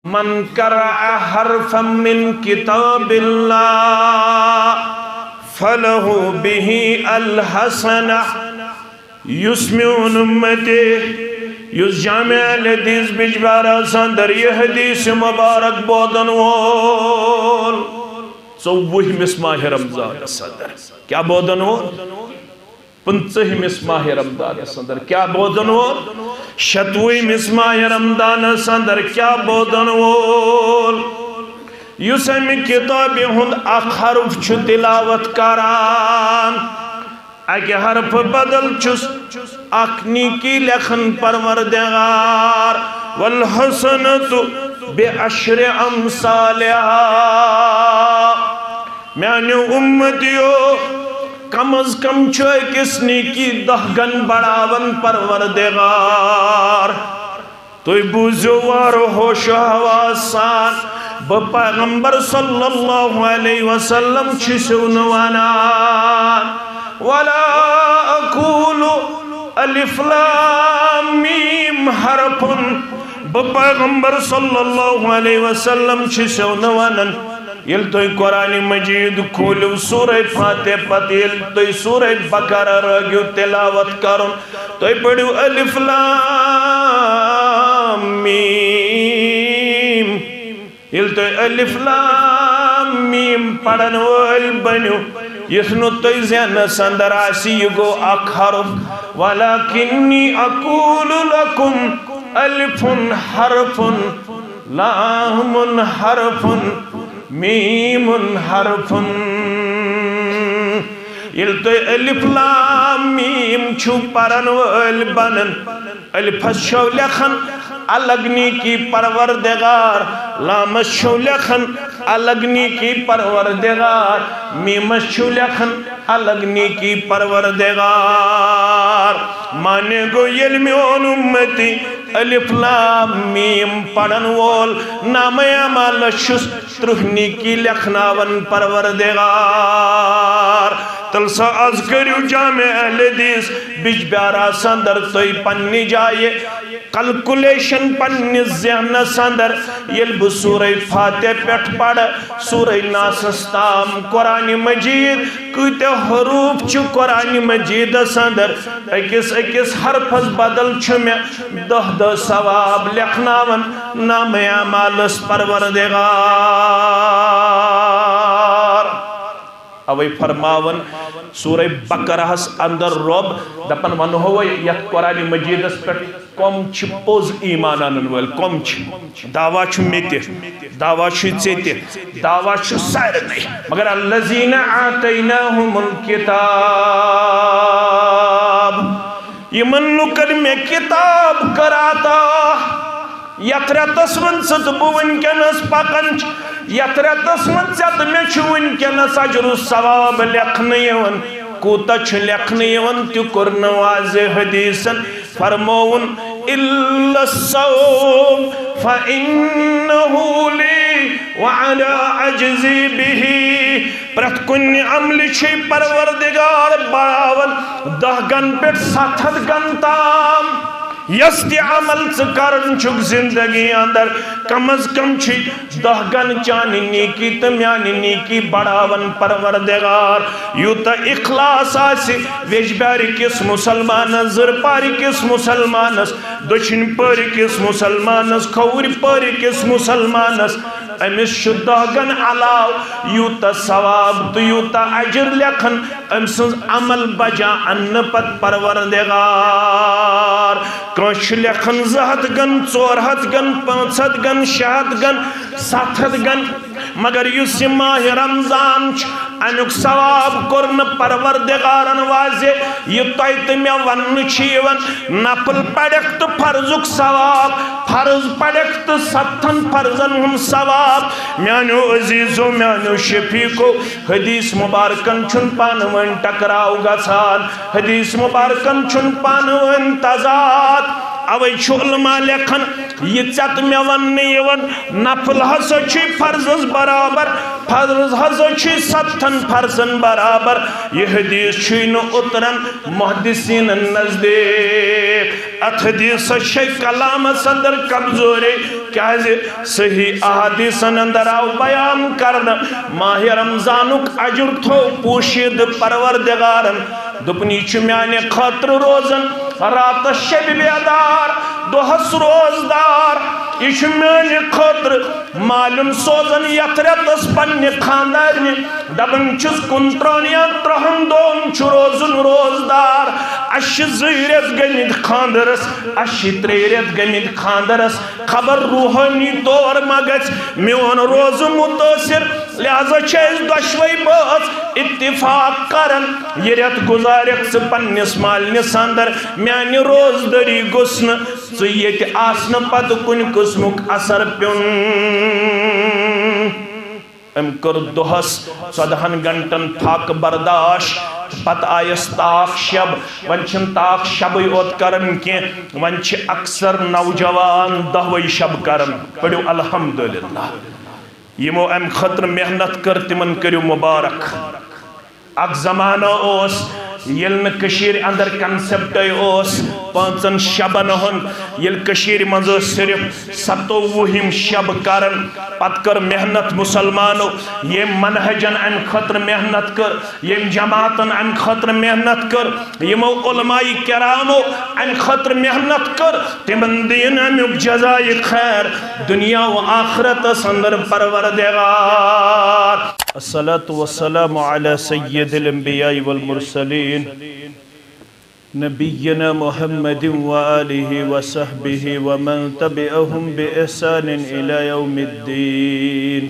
من قرأ حرفا من کتاب اللہ فلہ به الحسنہ یسمیون امتی یس جامع الحدیث بجبارہ سندر یہ حدیث مبارک بودن وول 24 ماہ رمضان صدر کیا بودن وول 25 ماہ رمضان صدر کیا بودن وول 26 ماہ رمضان صدر کیا بودن وول یس امی کتاب ہند اخ حرف چھ تلاوت کران اکہ حرف بدل چس اخ نیکی لکھن پروردگار والحسنت بعشر امثالها میانیو امتیو کم از کم چھوئے کس نیکی 10 گن بڑاون پروردگار توی بوزو وارو ہوش و حواسان پیغمبر صلی اللہ علیہ وسلم چھسو نوانان ولا اقول الف لام میم حرف پیغمبر صلی اللہ علیہ وسلم چھسو نوانان یل توی قرآن مجید کھولو سورہ فاتح پت یل توی سورہ بقرہ رگیو تلاوت کرن توی پڑھو الف لام میم یل توی الف لام میم پڑھن وال بنیو یسنو توی زین سندر آسی گو اک حرف ولیکنی اقول لکم الف حرف لام حرف میم حرف یل تو الف لام میم چھو پرن وال بنن الف شو لکھن الگنی کی پروردگار لام شو لکھن الگنی کی پروردگار میم شو لکھن الگنی کی پروردگار مانے گو یل میون امتی الف لام میم پڑھن وول نام اعمال شس ترہنی کی لکھناون پروردگار تلسا از کریو جامع الحدیث بج بیارا سندر توی پنی جائے کلکولیشن پنی ذہن سندر یل بو سورہ فاتح پیٹھ پڑھ سورہ ناسستام قرآن مجید کتے حروف چو قرآن مجید سندر اکس حرفز بدل چھو میں 10 ثواب لکھناون نام اعمالس پروردگار اوی فرماون سورہ بقرہ اندر رب دپن ون ہوئی یت قرآن مجیدس پر کم چھ پوز ایمان آنن ویل کم چھ دعویٰ چھ میتے دعویٰ چھ چیتے دعویٰ چھ سائر نہیں مگر الذین آتیناہم الکتاب یمن نکر میں کتاب کراتا یترتس منصد بوون کنس پکنچ یترتس منصد میں چھوون کنس اجر الثواب لکھنیون کوتا چھ لکھنیون تیو کرن واضح حدیثن فرمون الا الصوم فإنہو لی وعلا عجزی بہی پرت کن عمل چھ پروردگار باون 10 گن پیٹ 7 گن تام یستی عمل سکرن چھک زندگی اندر کم از کم چھ 10 گن چانی نیکی تمیانی نیکی بڑاون پروردگار یوتا اخلاص آسی ویجباری کس مسلمانس زرپاری کس مسلمانس دچن پاری کس مسلمانس خوری پاری کس مسلمانس امس شو 10 گن علاو یوتا ثواب تو یوتا عجر لکھن امسنز عمل بجا ان پت پروردگار کنش لکھن 200 گن 400 گن 500 گن 600 گن 700 گن مگر یس ماہ رمضان انک ثواب کرن پروردگارن واضح یہ تیت میں ون چیون نفل پڑک تو فرضک ثواب فرض پڑک تو 7 فرضن ہم ثواب میانو عزیزو میانو شفیقو حدیث مبارکن چھن پانوین ٹکراؤ گسان حدیث مبارکن چھن پانوین تضاد اوی چھو علماء لکھن یہ چت میں ون یون نفل ہسا چھ فرضس برابر فرض ہسا چھ 7 فرضن برابر یہ حدیث چھن اترن محدثین نزدیک ات حدیث شیخ کلام صدر کمزوری کیا صحیح احادیثن اندر آو بیان کرنا ماہ رمضانک اجر تھو پوشید پروردگارن دپنی چھ میانے خاطر روزن رات شب بیدار دہس روزدار یہ میانے خاطر معلوم سوزن یترتس پنہ خاندارنہ دپن چھس 13 یا 13 دون چھ روزن روزدار اش 2 ریت گمت خاندرس اش 3 ریت گمت خاندرس خبر روحانی طور مگس میون روز متاثر لہذا چھس دشوئی باز اتفاق کرن یہ ریت گزارک ث پنس مالنس اندر میانہ روزداری گوسن ث یت آسن پتہ کن قسمک اثر پیون ام کر دہس 14 گھنٹن تھک برداشت پتہ آیس تاخ شب ون چھن تاخ شب اوت کرن کی ون چھ اکثر نوجوان 10 شب کرن پڑھو الحمدللہ یمو ام خطر محنت کر تمن کریو مبارک اک زمانہ اوس یل کشیر اندر کنسپٹ اوس 5 شبن ہن یل کشیر منز صرف 27 شب کرن پت کر محنت مسلمانو یہ منہجن ان خطر محنت کر یہ جماعتن ان خطر محنت کر یمو علماء کرامو ان خطر محنت کر تمن دین امیک جزائے خیر دنیا و آخرت سندر پروردگار الصلاة والسلام على سید الانبیاء والمرسلین نبینا محمد وآلہ وصحبہ ومن تبعهم بإحسان إلى يوم الدین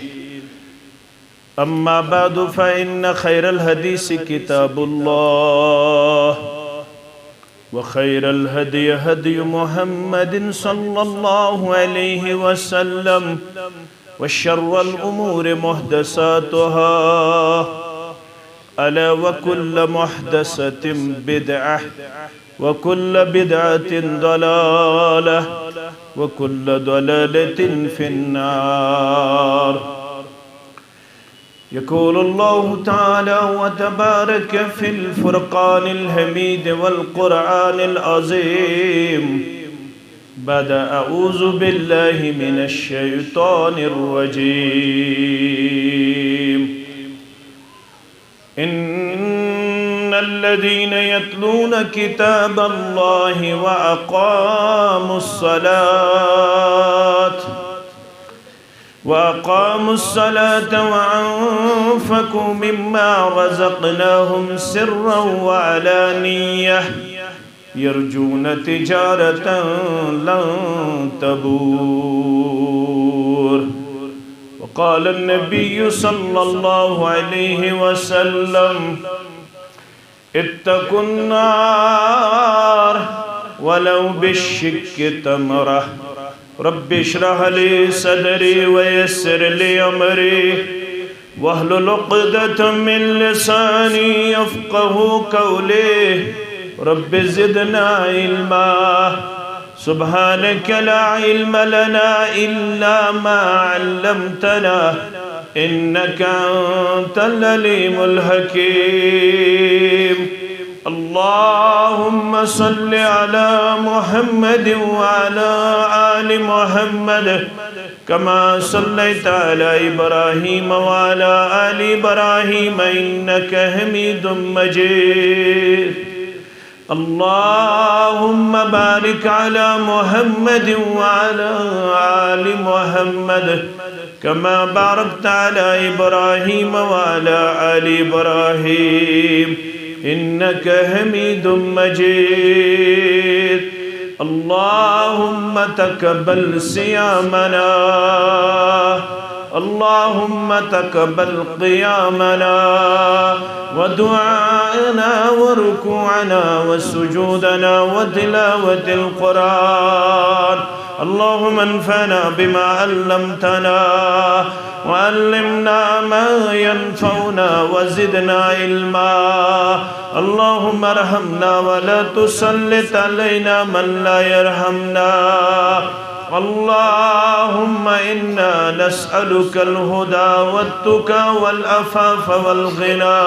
اما بعد فإن خیر الحدیث کتاب اللہ وخیر الہدی ہدی محمد صلی اللہ علیہ وسلم وشر الأمور محدثاتها ألا وكل محدثة بدعة وكل بدعة ضلالة وكل ضلالة في النار يقول الله تعالى وتبارك في الفرقان الحميد والقرآن العظيم بعد أعوذ بالله من الشيطان الرجيم إن الذين يتلون كتاب الله وأقاموا الصلاة وأنفقوا مما رزقناهم سرا وعلانية يرجون تجارة لن تبور وقال النبي صلى الله عليه وسلم اتقوا النار ولو بالشق تمرة رب اشرح لي صدري ويسر لي أمري واحلل عقدة من لساني يفقهوا قولي رب زدنا علما سبحانك لا علم لنا إلا ما علمتنا إنك أنت العليم الحكيم اللهم صل على محمد وعلى آل محمد كما صليت على إبراهيم وعلى آل إبراهيم إنك حميد مجيد اللهم بارك على محمد وعلى آل محمد كما باركت على إبراهيم وعلى آل إبراهيم إنك حميد مجيد اللهم تقبل صيامنا اللهم تقبل قيامنا ودعاءنا وركوعنا وسجودنا وتلاوة القرآن اللهم انفعنا بما علمتنا وعلمنا ما ينفعنا وزدنا علما اللهم ارحمنا ولا تسلط علينا من لا يرحمنا اللهم إنا نسألك الهدى والتقى والعفاف والغنى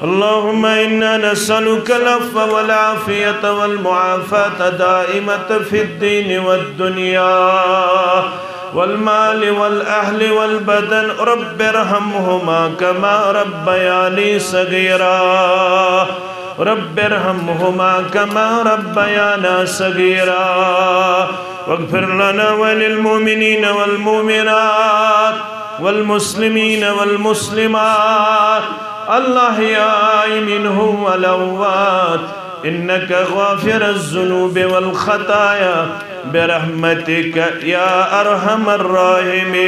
اللهم إنا نسألك العفو والعافية والمعافاة دائمة في الدين والدنيا والمال والأهل والبدن رب ارحمهما كما ربياني صغيرا رب ارحمهما كما ربيانا صغيرا واغفر لنا وللمؤمنين والمؤمنات والمسلمين والمسلمات الأحياء منهم والأموات إنك غافر الذنوب والخطايا برحمتك يا أرحم الراحمين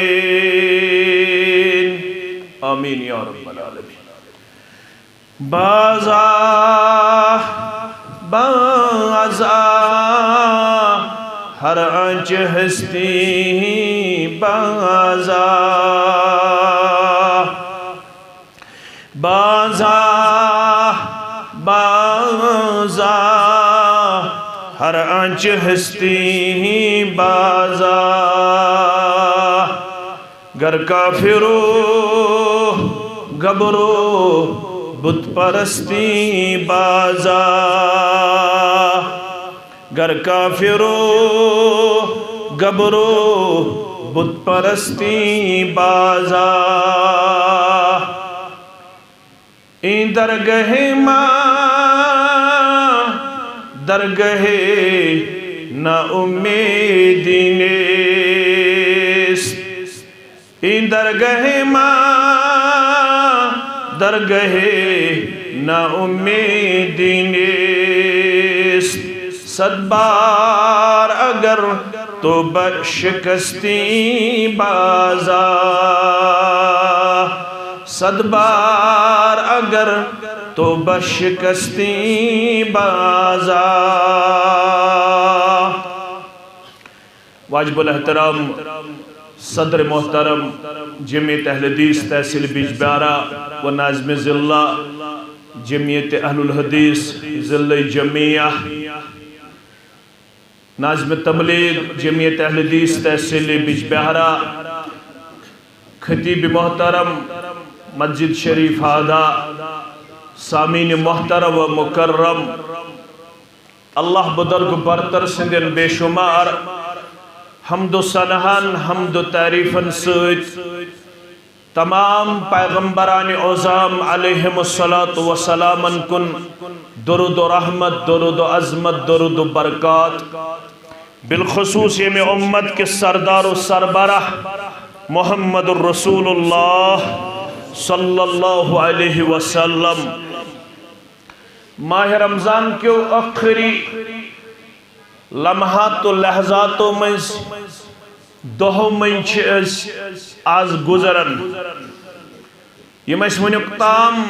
آمين يا رب العالمين بازا ہر آنچ ہستی بازا ہر آنچ ہستی بازا گر کافرو گبرو بت پرستی بازا گر کافرو گبرو بت پرستی بازا این درگہ ماں درگہ نا امیدی نیست این درگہ ماں درگہ نا امیدی نیست صد بار اگر تو بشکستی بازا صد بار اگر تو بشکستی بازا واجب الاحترام صدر محترم جمعیت اہل حدیث تحصیل بیجبیارہ و ناظم ضلع جمعیت اہل الحدیث ضلع جمعیہ ناظم تبلیغ جمعیت اہل حدیث تحصیل بیجبیارہ خطیب محترم مسجد شریف آدھا سامین محترم و مکرم اللہ بدرگ برتر سندن بے شمار حمد و ثناءن حمد و تعریفن سۭتۍ تمام پیغمبران اعظام علیہم السلام کن درود و رحمت درود و عظمت درود و برکات بالخصوص یہ میں امت کے سردار و سربراہ محمد الرسول اللہ صلی اللہ علیہ وسلم ماہ رمضان کیو اخری لمحات و لحظات و منز دہو منچ آز گزرن یہ میں اس منک تام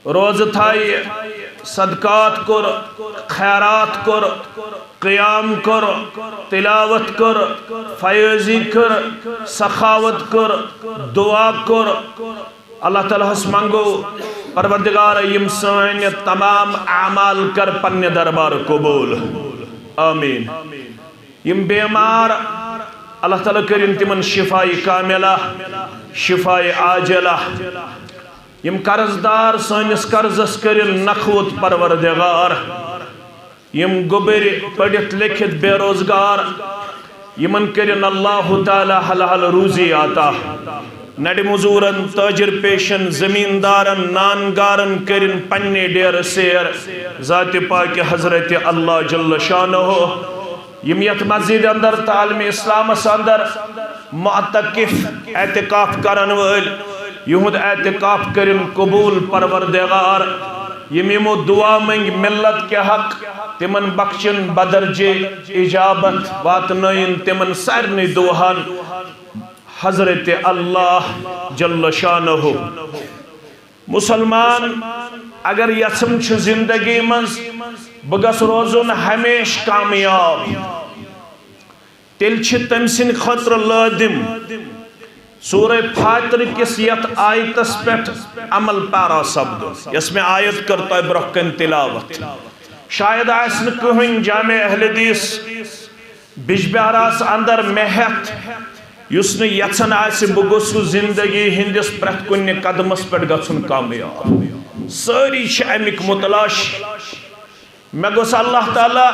روز تھائی صدقات کر خیرات کر قیام کر تلاوت کر فیضی کر سخاوت کر دعا کر اللہ تعالیٰ اس مانگو پروردگار یم سائن تمام اعمال کر پنے دربار قبول آمین یم بیمار اللہ تعالیٰ کرن تمن شفائی کاملہ شفائی عاجلہ یم قرضدار سانس قرضس کرن نخوت پروردگار یم گبر پڑھت لکھت بے روزگار یمن کرن اللہ تعالیٰ حلال روزی آتا نڑ مزورن تاجر پیشن زمیندارن نانگارن کرن پنی ڈیر سیر ذات پاک حضرت اللہ جل شانہ یم یت مسجد اندر تعلیم اسلام اندر معتکف اعتکاف کرن ول یہود اعتکاف کرن قبول پروردگار یمو دعا منگ ملت کے حق تمن بخشن بدرجے اجابت واتنائن تمن سارنی دعان حضرت اللہ جل شانہ مسلمان اگر یسم چھ زندگی منز بگس روزن ہمیش کامیاب تیل چھ تمسن خطر لادم سورہ فاتر کس یت آیتس پیٹ عمل پارا سبد یس میں آیت کرتا ہے برحکن تلاوت شاید آسن کہن جامع اہل حدیث بجبارس اندر محت یس نہ یژھان آسہِ بہٕ گوٚژھُس زندگی ہندس پرٛٮ۪تھ کُنہِ قدمس پٮ۪ٹھ گژھُن کامیاب سٲری چھِ امیُک متلاش مےٚ گوٚژھ اللہ تعالیٰ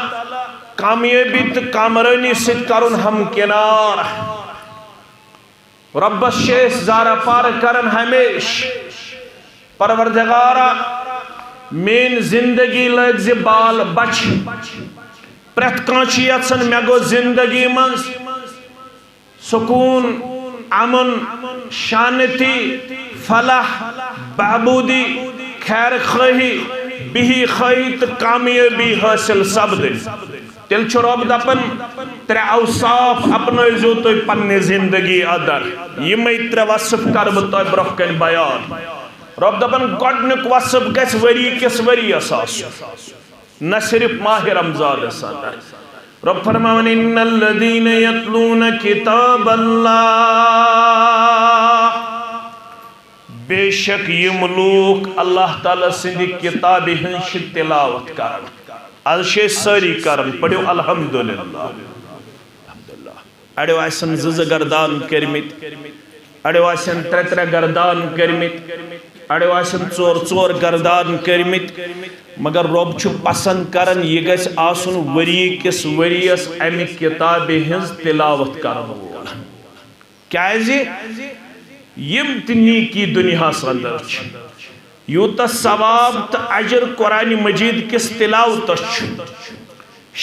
کامیٲبی تہٕ کامرٲنی سۭتۍ کرُن ہمکنار رۄبس چھِ أسۍ زارا پار کران ہمیشہ پروردگارا میٲنۍ زندگی لٲگۍ زِ بال بچ پرٛٮ۪تھ کانٛہہ چھُ یژھان مےٚ گوٚژھ زندگی منٛز سکون امن شانتی فلاح بہبودی خیر خواہی بہی خواہی تہٕ کامیٲبی حٲصِل سپدٕنۍ تیٚلہِ چھُ رۄب دپان ترٛےٚ اوصاف اپنٲیزیو تُہۍ پننہِ زندگی اندر یِمے ترٛےٚ وصف کرٕ بہٕ تۄہہِ برونٛہہ کنہِ بیان رۄب دپان گۄڈنیُک وصف گژھِ ؤری کِس ؤرِیس آسُن نہ صرف ماہ رمضانس اندر رب فرماون ان الذین یتلون کتاب اللہ بے شک یم لوگ اللہ تعالیٰ سندِ کتابہِ ہٕنٛز چھِ تلاوت کران آز چھِ أسۍ سٲری کران پٔرِو الحمدللہ اڑیو آسن زٕ گردان کٔرمٕتۍ اڑیو آسن ترٛےٚ گردان کٔرمٕتۍ اڑیو آسن ژور گردان کٔرمٕتۍ مگر رۄب چھُ پسند کران یہِ گژھِ آسُن ؤری کِس ؤرِیس امہِ کتابہِ ہٕنٛز تلاوت کرن وول کیازِ یم تہِ نیکی دُنیاہس اندر چھِ یوٗتاہ ثواب تہٕ اجر قرآن مجید کِس تلاوتس چھُ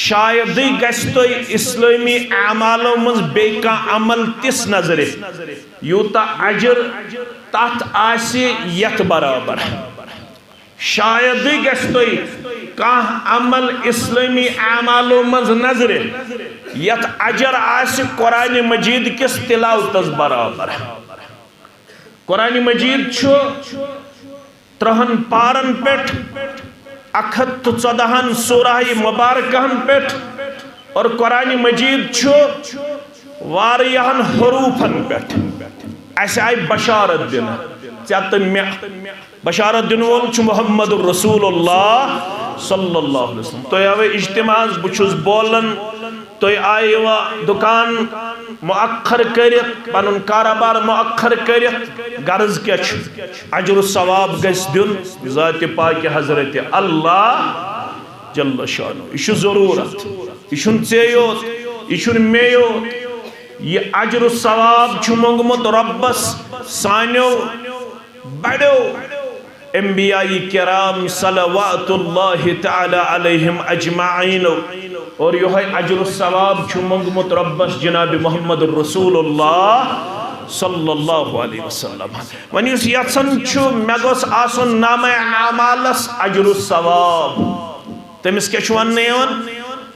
شایدٕے گژھِ تۄہہِ اسلٲمی اعمالو منٛز بیٚیہِ کانٛہہ عمل تِژھ نظرِ یوٗتاہ اجر تتھ آسہِ یتھ برابر شایدٕے گژھِ تۄہہِ کانٛہہ عمل اسلٲمی اعمالو منٛز نظرِ یتھ اجر آسہِ قرآن مجید کِس تلاوتس برابر قرآن مجید چھُ 30 پارن پٮ۪ٹھ 114 سورہ مبارکہن پٮ۪ٹھ اور قرآن مجید چھُ واریاہن حروفن پٮ۪ٹھ اسہِ آیہِ بشارت دِنہٕ ژےٚ تہٕ مےٚ بشارت دِنہٕ وول چھُ محمد رسول اللہ صلی اللہ علیہ وسلم تُہۍ آوے اجتماعس بہٕ چھُس بولان تُہۍ آیوا دُکان مؤخر کٔرِتھ پنُن کاروبار مؤخر کٔرِتھ غرض کیٛاہ چھُ اجر و ثواب گژھِ دیُن ذاتِ پاکہِ حضرت اللہ جل شانہ یہِ چھُ ضروٗرت یہِ چھُنہٕ ژےٚ یوت یہِ چھُنہٕ مےٚ یوت یہِ اجر و ثواب چھُ موٚنگمُت رۄبس سانیو بڑیو انبیاء کرام صلوات اللہ تعالی علیہم اجمعین اور یہوے اجر و ثواب چھُ موٚنگمُت رۄبس جناب محمد رسول اللہ صلی اللہ علیہ وسلم وۄنۍ یُس یژھان چھُ مےٚ گوٚژھ آسُن نامہ اعمالس اجر و ثواب تٔمِس کیٛاہ چھُ وننہٕ یِوان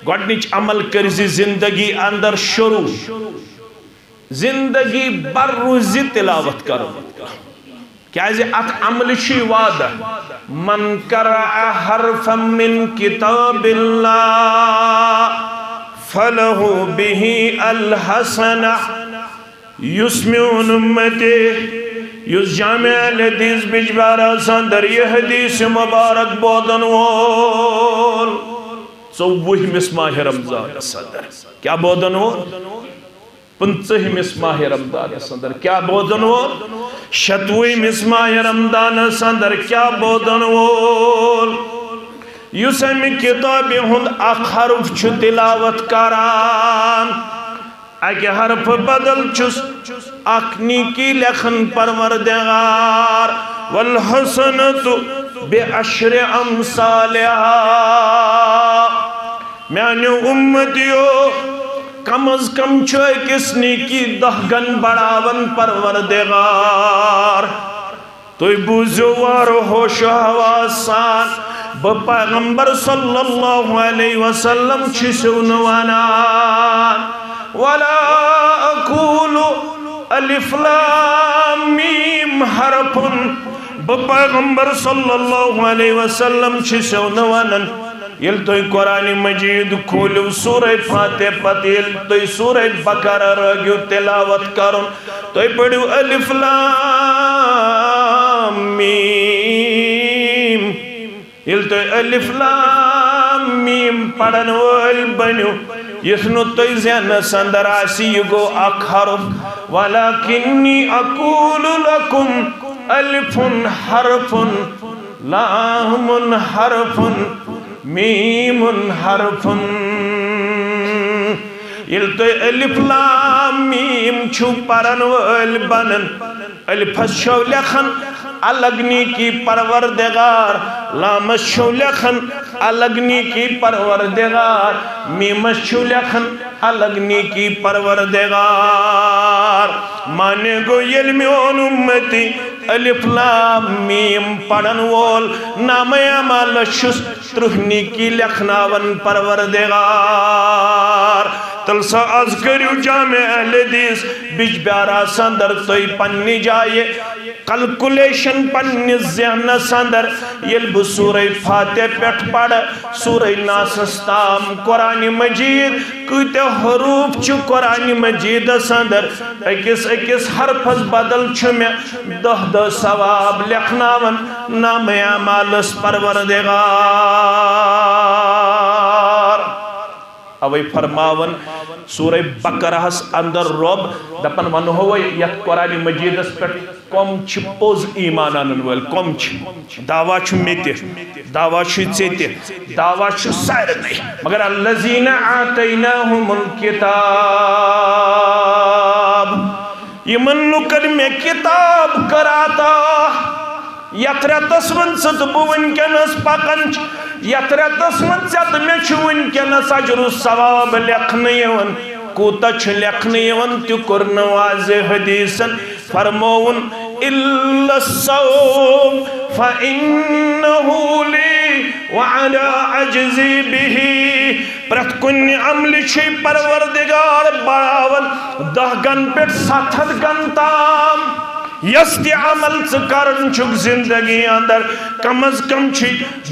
گۄڈنِچ عمل کٔرزِ زندگی اندر شروع زندگی بر روزِ تلاوت کرُن کیازِ اتھ عملہِ چھُ یہِ وعدہ من قرأ حرفا من کتاب اللہ فلہ بہ الحسنہ یُس میون اُمتی یُس جامع الحدیث بجبارس اندر یہ حدیث مبارک بودن وول 24 ماہ رمضانس اندر کیا بودن وول 15 ماہ رمضانس اندر کیا بودن وول 26 ماہ رمضانس اندر کیا بودن وول یُس امہِ کتابہِ ہُنٛد اکھ حرف چھُ تلاوت کران اکہِ حرفہٕ بدل چھُس اکھ نیکی لیکھن پروردگار والحسنۃ بعشر امثالہا میانیو امتیو کم از کم چھُ أکِس نیکی 10 گن بڑاون پروردگار تُہۍ بوٗزِو وارٕ ہوش و حواس سان بہٕ پیغمبر صلی اللہ علیہ وسلم چھُسو نہٕ ونان ولا اقول الف لام میم حرف بہٕ پیغمبر صلی اللہ علیہ وسلم چھُسو نہٕ ونان ییٚلہِ تُہۍ قرآن مجید کھوٗلِو سورہ فاتح پتہٕ ییٚلہِ تُہۍ سورہ بقرہ رٲگِو تلاوت کرُن تُہۍ پٔرِو الف لام میم ییٚلہِ تُہۍ الف لام میم پرن وٲلۍ بٔنِو یسنو توی زین سندر آسی یہ گو اک حرف وَلَكِنِّي أَقُولُ لَكُمْ أَلِفٌ حَرْفٌ لَامٌ حَرْفٌ مِيمٌ حَرْفٌ یل تو الف لام میم چھو پرن وال بنن الفس چھو لکھن الگنی کی پروردگار لامس چھو لکھن الگنی کی پروردگار میمس چھو لکھن الگنی کی پروردگار مانے گو یل میون امتی الف لام میم پڑھن وول نام اعمال شس ترہنی کی لکھناون پروردگار تلسا از کریو جامع الحدیث بچ بیارا سندر توی پنی جائے کلکولیشن پنی ذہن سندر یل بو سورہ فاتح پیٹ پڑھ سورہ ناسستام قرآن مجید کتے حروف چھو قرآن مجید سندر اکس حرفز بدل چھو میں دہ ثواب لکھناون نام اعمالس پروردگار اوی فرماون سورہ بقرہ اندر رب دپن ون ہوئی یت قرآن مجیدس پر کم چھ پوز ایمان آنن ول کم چھ دعویٰ چھ میتے دعویٰ چھ چیتے دعویٰ چھ سائر نہیں مگر الذین آتیناہم الکتاب یمن لکن میں کتاب کراتا یترتس من ست بوون کنس پکنچ یترتس من ست میں چھوون کنس اجر الثواب لکھن یون کوتا چھ لکھن یون تیو کرن واضح حدیثن فرمون الا الصوم فانہو لی وعلا عجزی بہی پرت کن عمل چھ پروردگار باون 10 گن پیٹ 7 گن تام یستی عمل سکرن چھک زندگی اندر کم از کم چھ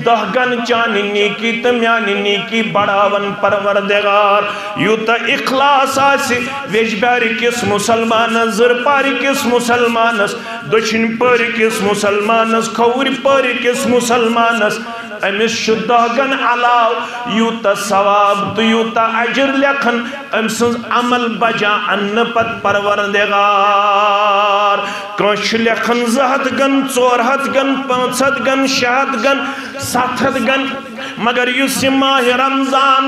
10 گن چانی نیکی تمیانی نیکی بڑاون پروردگار یوتا اخلاص آسی ویج باری کس مسلمانس زر پاری کس مسلمانس دچن پاری کس مسلمانس خوری پاری کس مسلمانس امس چھ 10 گن علاو یوتا ثواب تو یوتا عجر لکھن امسنز عمل بجا ان پت پروردگار کنش لکھن 200 گن 400 گن 500 گن 600 گن 700 گن مگر یس ماہ رمضان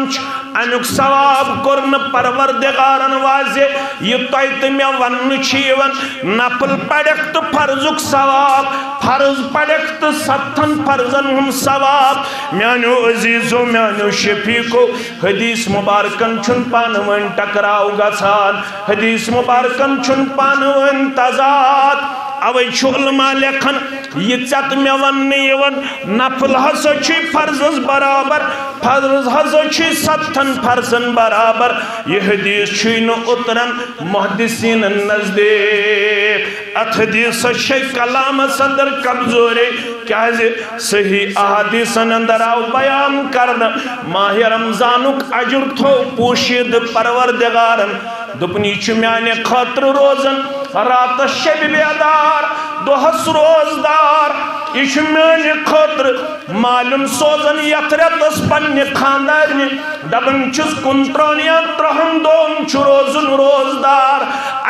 انک ثواب کرن پروردگارن واضح یہ تیت میں ون چیون نفل پڑک تو فرضک ثواب فرض پڑک تو 7 فرضن ہم ثواب میانو عزیزو میانو شفیقو حدیث مبارکن چھن پانوین ٹکراؤ گسان حدیث مبارکن چھن پانوین تضاد اوی چھو علماء لکھن یہ چت میں ون یون نفل حسو چھی فرضز برابر فرض حسو چھی 7 فرضن برابر یہ حدیث چھین اترن محدثین نزدیک ات حدیث شیخ کلام صدر کمزوری کیا صحیح احادیث اندر آو بیان کرن ماہ رمضانک عجر تھو پوشید پروردگارن دپنی چمیانے خاطر روزن رات شب بیدار دوہس روزدار یہ چمیانے خاطر معلوم سوزن یترتس پنی خاندارنی دبن چس کنترانیا ترہم دون چھ روزن روزدار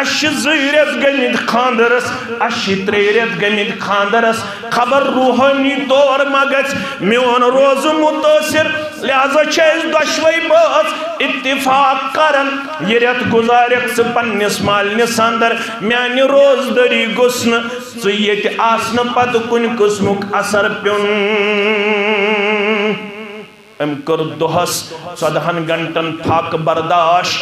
اش زیرت گمید خاندرس اش تریرت گمید خاندرس خبر روحانی طور مگز میون روز متاثر لہذا چیز دشوئی باز اتفاق کرن یہ رت گزارک سے پنیس مالنس اندر میانی روز داری گسن سیت آسن پت کن قسمک اثر پیون ام کر دوہس 14 گھنٹن پھاک برداش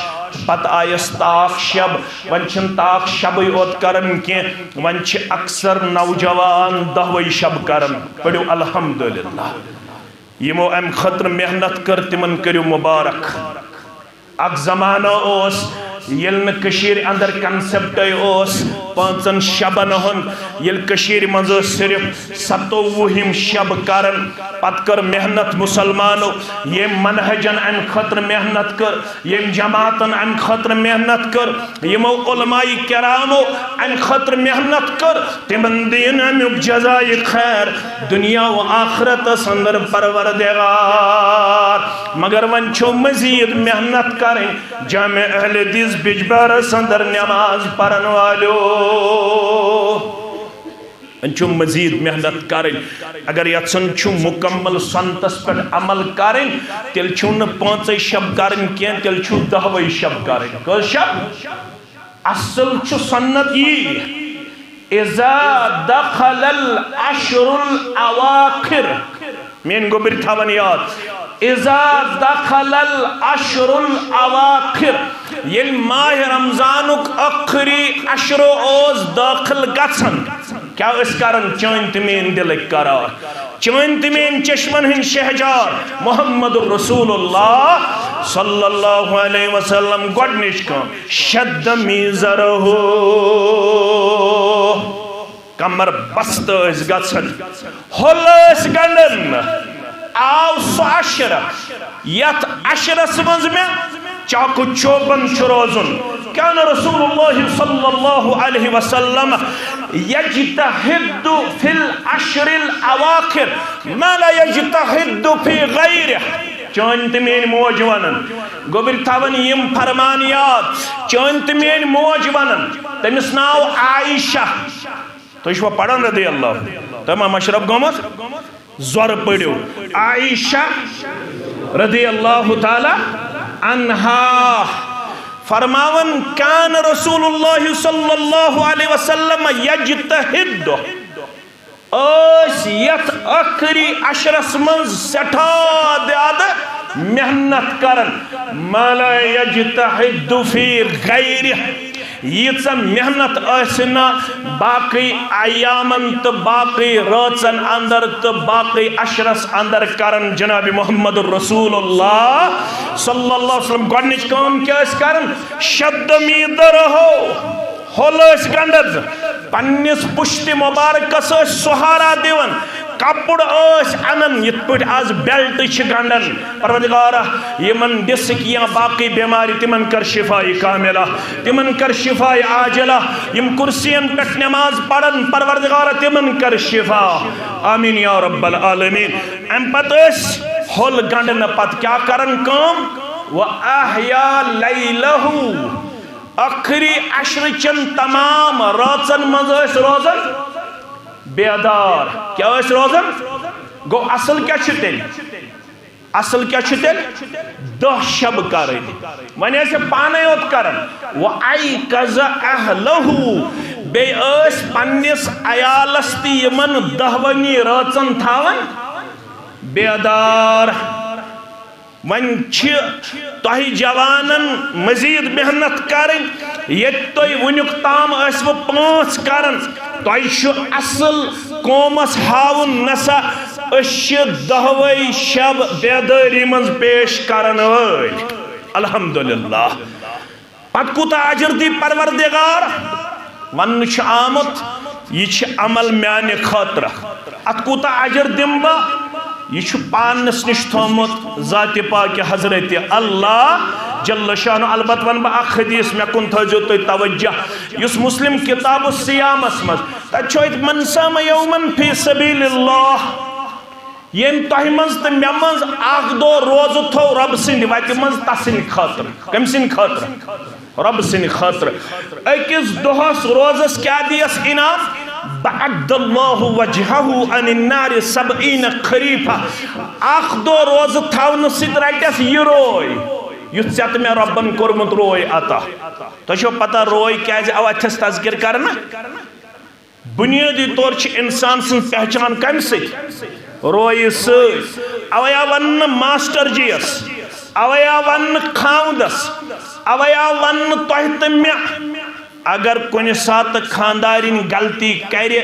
پت آئیس تاک شب ونچن تاک شبی اوت کرن کی ونچ اکثر نوجوان 10 شب کرن پڑھو الحمدللہ یمو ام خطر محنت کر تمن کریو مبارک اک زمانہ اوس یل کشیر اندر کنسپٹ اوس 5 شبن ہن یل کشیر منز صرف 27 شب کرن پت کر محنت مسلمانو یم منہجن ام خطر محنت کر یم جماعتن ام خطر محنت کر یمو علماء کرامو ام خطر محنت کر تمن دین امیک جزائے خیر دنیا و آخرت اندر پروردگار مگر ون چھو مزید محنت کریں جامع اہل حدیث بجبار اندر نماز پڑھن والو انچو مزید محنت کریں اگر یتسن چھو مکمل سنتس پر عمل کریں تیل چھو نہ 5 شب کریں کیا تیل چھو 10 شب کریں کل شب اصل چھو سنت یہ اذا دخل العشر الاواخر مین گوبر تھاون یاد اذا دخل العشر الاواخر یل ماہ رمضانک اخری عشر اوز داخل گژھن کیا اس کارن چانت مین دلک قرار چانت مین چشمن ہن شہجار محمد رسول اللہ صلی اللہ علیہ وسلم گوڑنش کام شد میزرہو کمر بست اس گژھن ہولس گنڈن آو سو عشرہ یت عشرہ سمجھ میں چاکو چوبن چروزن کان رسول اللہ صلی اللہ علیہ وسلم یجتہد فی العشر الاواخر ما لا یجتہد فی غیرہ چانت مین موج ونن گوبر تھاون یم فرمانیات چانت مین موج ونن تمس ناو عائشہ تو شو پڑھن رضی اللہ تمام مشرب گومت زور پڑھو عائشہ رضی اللہ تعالی عنہا فرماون کان رسول اللہ صلی اللہ علیہ وسلم یجتہد اس یت اخری عشرس من سٹھا دیاد محنت کرن ما لا یجتہد فی غیرہ یہ محنت اسنا باقی ایامن تو باقی راتن اندر تو باقی عشرس اندر کرن جناب محمد رسول اللہ صلی اللہ علیہ وسلم گوڑنچ کام کیا اس کرن شد میدر ہولس گنڈد پنیس پشت مبارکس سہارا دیون کپڑ اس انن یت پٹ آز بیلٹ چھ گنڈن پروردگارہ یمن ڈسک یا باقی بیماری تمن کر شفائی کاملہ تمن کر شفائی عاجلہ یم کرسین پٹ نماز پڑھن پروردگارہ تمن کر شفا آمین یا رب العالمین ام پت اس ہول گنڈن پت کیا کرن کام وَأَحْيَا لَيْلَهُ اخری عشر چن تمام راتن مز روزن بیدار کیا اس روزن گو اصل کیا چھتل اصل کیا چھتل 10 شب کرن ونی ایسے پانے ہوت کرن وَأَيْكَزَ أَهْلَهُ بے اس پنیس ایالستی یمن 10 راتن تھاون بیدار ون تہی جوانن مزید محنت کرن یہ تہی ونیک تام اسو 5 کرن تہی شو اصل قومس ہاون نسا اس 10 شب بیداری منز پیش کرن ویل الحمدللہ پت کوتا اجر دی پروردگار ون چھ آمت یہ چھ عمل میان خاطر ات کوتا اجر دمبا یہ چھو پانس نش تھومت ذات پاک حضرت اللہ جل شان البت ون با اخ حدیث میں کن تھا جو تو توجہ یس مسلم کتاب السیام اسمت تچویت من سام یومن فی سبیل اللہ یم تہ منز تو مے منز اخ دو روز تھو رب سند وتہ منز تسن خاطر کم سن خاطر رب سن خاطر اکس دہس روزس کیا دیس انعام بعد اللہ وجہہ عن النار 70 خریفہ اخ دو روز تھاون سید رٹس یہ روئی یت چت میں ربن کورمت روئی عطا تو چھو پتہ روئی کیاز او اتھس تذکر کرنا بنیادی طور چھ انسان سن پہچان کم ست روئی ست اویا ون ماسٹر جیس اویا ون خاوندس اویا ون تہ میں اگر کن سات خاندارین غلطی کرے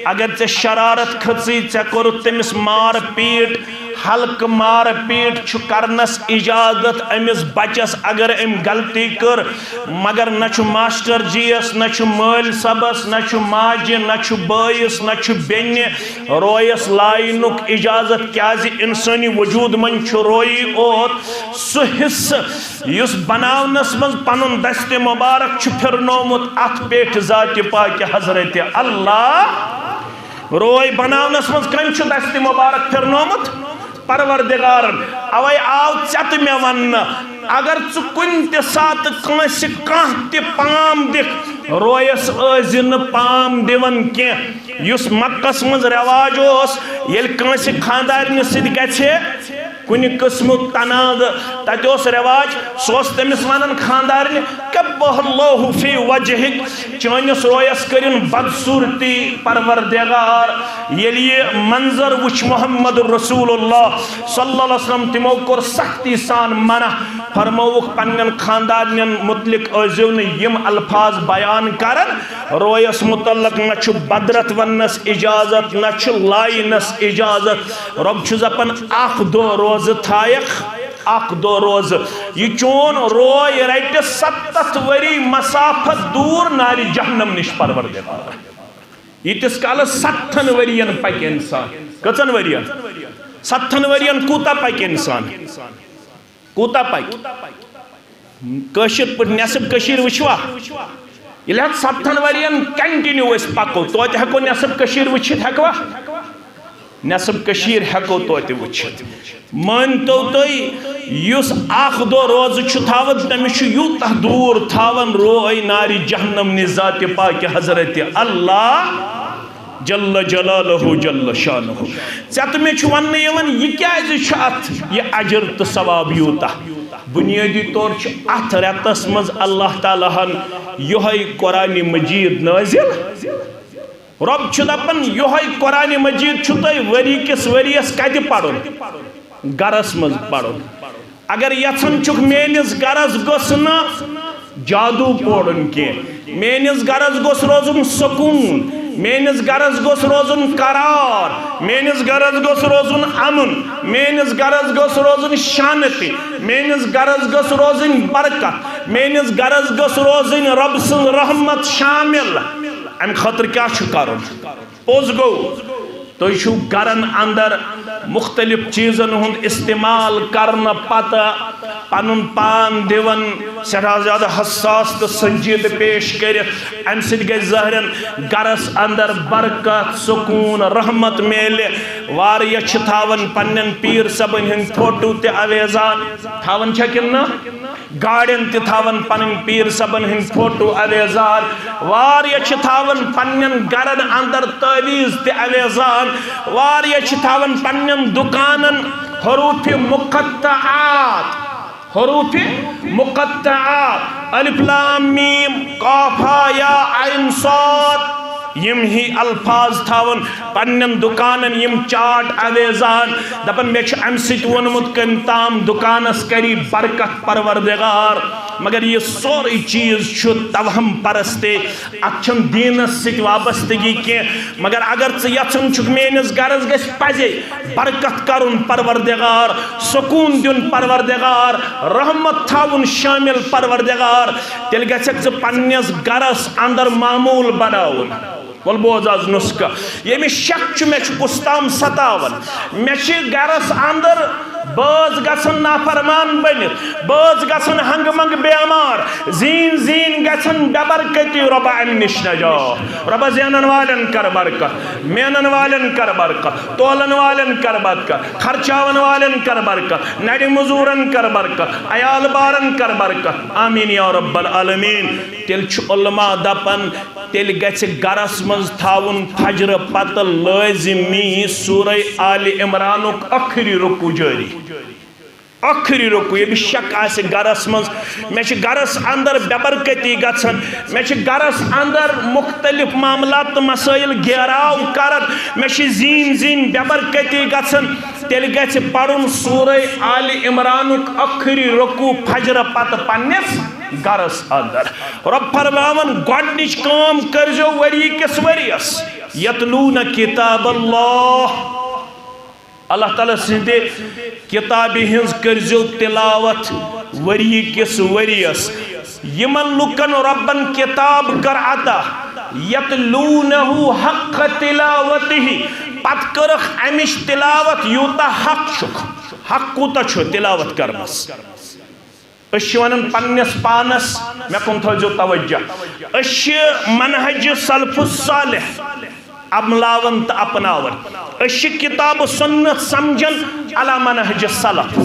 اگر ژے شرارت کھژی ژے کورُتھ تٔمِس مار پیٹ حلق مار پیٹ چھ کرنس اجازت امس بچس اگر ام غلطی کر مگر نہ ماسٹر جیس نہ مل صبس نہ ماجہ نہ بائیس نہ بین رویس لائنک اجازت کیازِ انسانی وجود من چھ روئی اوت سہ حصہ یس بناونس من پنن دست مبارک چھ پھرنومت ات پیٹ ذات پاک حضرت اللہ روئی بناونس من کم چھ دست مبارک پھرنومت پروردگارن اوے آو چت میں ون اگر ژٕ کُنہِ تہِ ساتہٕ کٲنٛسہِ کانٛہہ تہِ پام دِکھ رویس ٲسۍ نہٕ پام دِوان کینٛہہ یُس مکس منٛز رٮ۪واج اوس ییٚلہِ کٲنٛسہِ خانٛدارنہِ سۭتۍ گژھِ کُنہِ قٕسمُک تناز تتہِ اوس رٮ۪واج سُہ اوس تٔمِس ونان خانٛدارنہِ کبہ اللہ فی وجہک چٲنِس رویس کٔرِن بدصوٗرتی پروردگار ییٚلہِ یہِ منظر وٕچھ محمد رسول اللہ صلی اللہ علیہ وسلم تِمو کوٚر سختی سان منع فرمووُکھ پننٮ۪ن خانٛدارنٮ۪ن متعلق ٲسۍزیو نہٕ یِم الفاظ بیان کران رویس متعلق نہ چھُ بدرت وننس اجازت نہ چھُ لاینس اجازت رۄب چھُ دپان اکھ دۄہ روزٕ تھایکھ اکھ دۄہ روزٕ یہ چون روے رٹہِ 70 ؤری مسافت دوٗر نارِ جہنم نش پروردگار ییٖتِس کالس 70 ؤرین پکہِ انسان کٔژن ؤرین 70 ؤرین کوٗتاہ پکہِ انسان کوٗتاہ پکہِ کٲشِر پٲٹھۍ نٮ۪صٕب کٔشیٖر وٕچھوا ییٚلہِ حظ 70 ؤرین کنٹِنیوٗ أسۍ پکو توتہِ ہٮ۪کو نٮ۪صٕب کٔشیٖر وٕچھِتھ ہٮ۪کوا نٮ۪صٕب کٔشیٖر ہٮ۪کو توتہِ وٕچھِتھ مٲنتو تُہۍ یُس اکھ دۄہ روزٕ چھُ تھاوان تٔمِس چھُ یوٗتاہ دوٗر تھاوان روے نارِ جہنم نِش ذاتِ پاکہِ حضرت اللہ جل جلالہ جل شانہ ژےٚ تہٕ مےٚ چھُ وننہٕ یِوان یہِ کیازِ چھُ اتھ یہِ اجر تہٕ ثواب یوٗتاہ بنیٲدی طور چھُ اتھ رٮ۪تس منٛز اللہ تعالیٰ ہن یِہوٚے قرآنِ مجیٖد نٲزِل رۄب چھُ دپان یِہوٚے قرآنِ مجیٖد چھُ تۄہہِ ؤری کِس ؤرِیس کتہِ پرُن گرس منٛز پرُن اگر یژھان چھُکھ میٲنِس گرس گوٚژھ نہٕ جادوٗ پورُن کینٛہہ میٲنِس گرس گوٚژھ روزُن سکوٗن میٲنِس گرس گوٚژھ روزُن قرار میٲنِس گرس گوٚژھ روزُن امُن میٲنِس گرس گوٚژھ روزُن شانتی میٲنِس گرس گوٚژھ روزٕنۍ برکت میٲنِس گرس گوٚژھ روزٕنۍ رۄب سٕنٛز رحمت شامل امہِ خٲطرٕ کیٛاہ چھُ کرُن پوٚز گوٚو تُہۍ چھُو گرن اندر مختلف چیٖزن ہُنٛد استعمال کرنہٕ پتہٕ پنُن پان دِوان سٮ۪ٹھاہ زیادٕ حساس تہٕ سنجیدٕ پیش کٔرِتھ امہِ سۭتۍ گژھِ ظٲہرن گرس اندر برکت سکوٗن رحمت میلہِ واریاہ چھِ تھاوان پننٮ۪ن پیٖر صٲبن ہٕنٛدۍ فوٹو تہِ اویزان تھاوان چھا کِنہٕ نہٕ گاڑٮ۪ن تہِ تھاوان پنٕنۍ پیٖر صٲبن ہٕنٛدۍ فوٹو اویزان واریاہ چھِ تھاوان پننٮ۪ن گرن اندر تعویٖز تہِ اویزان واریاہ چھِ تھاوان پننٮ۪ن دُکانن حروفِ مقطعات حروف مقطعات الف لام میم قاف ہا یا عین صاد یم ہی الفاظ تھاون پنن دکانن یم چاٹ اویزان دپن مے چھ ام سۭتۍ ووٚنمُت کٔمۍ تام دکانس کری برکت پروردگار مگر یہ سورُے چیز چھُ توہم پرستے اتھ چھنہٕ دیٖنس سۭتۍ وابستگی کینٛہہ مگر اگر ژٕ یژھان چھُکھ میٲنِس گرس گژھِ پزے برکت کرُن پروردگار سکوٗن دیُن پروردگار رحمت تھاوُن شامل پروردگار تیٚلہِ گژھکھ ژٕ پننِس گرس اندر معموٗل بناوُن ول بوز آز نسخہ ییٚمِس شک چھُ مےٚ چھُ کُس تام ستاوان مےٚ چھِ گرس اندر بٲژ گژھان نافرمان بٔنِتھ بٲژ گژھان ہنگہٕ منگہٕ بیمار زیٖن زیٖن گژھان بے برکتی رۄبا امہِ نِش نجات رۄبا زینن والٮ۪ن کر برکت مینن والٮ۪ن کر برکت تولن والٮ۪ن کر برکت خرچاون والٮ۪ن کر برکت نرِ مزوٗرن کر برکت عیال بارن کر برکت آمیٖن یا رب العالمیٖن تیٚلہِ چھُ علما دپان تیٚلہِ گژھِ گرس منٛز تھاوُن فجرٕ پتہٕ لٲزمی سورہ آلِ عمرانُک ٲخری رُکوٗ جٲری ٲخری رُکوٗ ییٚمِس شک آسہِ گرس منٛز مےٚ چھِ گرس اندر بے برکتی گژھان مےٚ چھِ گرس اندر مختلف معاملات تہٕ مسٲیل گیراو کران مےٚ چھِ زیٖن زیٖن بے برکتی گژھان تیٚلہِ گژھِ پرُن سورہ آلِ عمرانُک ٲخری رُکوٗ فجرٕ پتہٕ پننِس گرس اندر رۄب فرماوان گۄڈنِچ کٲم کٔرزیٚو ؤری کِس ؤرِیس یتلوٗنہ کِتاب اللہ اللہ تعالیٰ سندے کتابی ہنز کرزو تلاوت وری کس وریس یمن لکن ربن کتاب کر عطا یتلونہو حق تلاوتہی پت کرخ امش تلاوت یوتا حق شک حق کوتا چھو تلاوت کرنس اشوانن پنس پانس میں کن تھوجو توجہ اش منہج سلف الصالح عملاون تا اپناون اش کتاب سنت سمجھن علی منہج سلف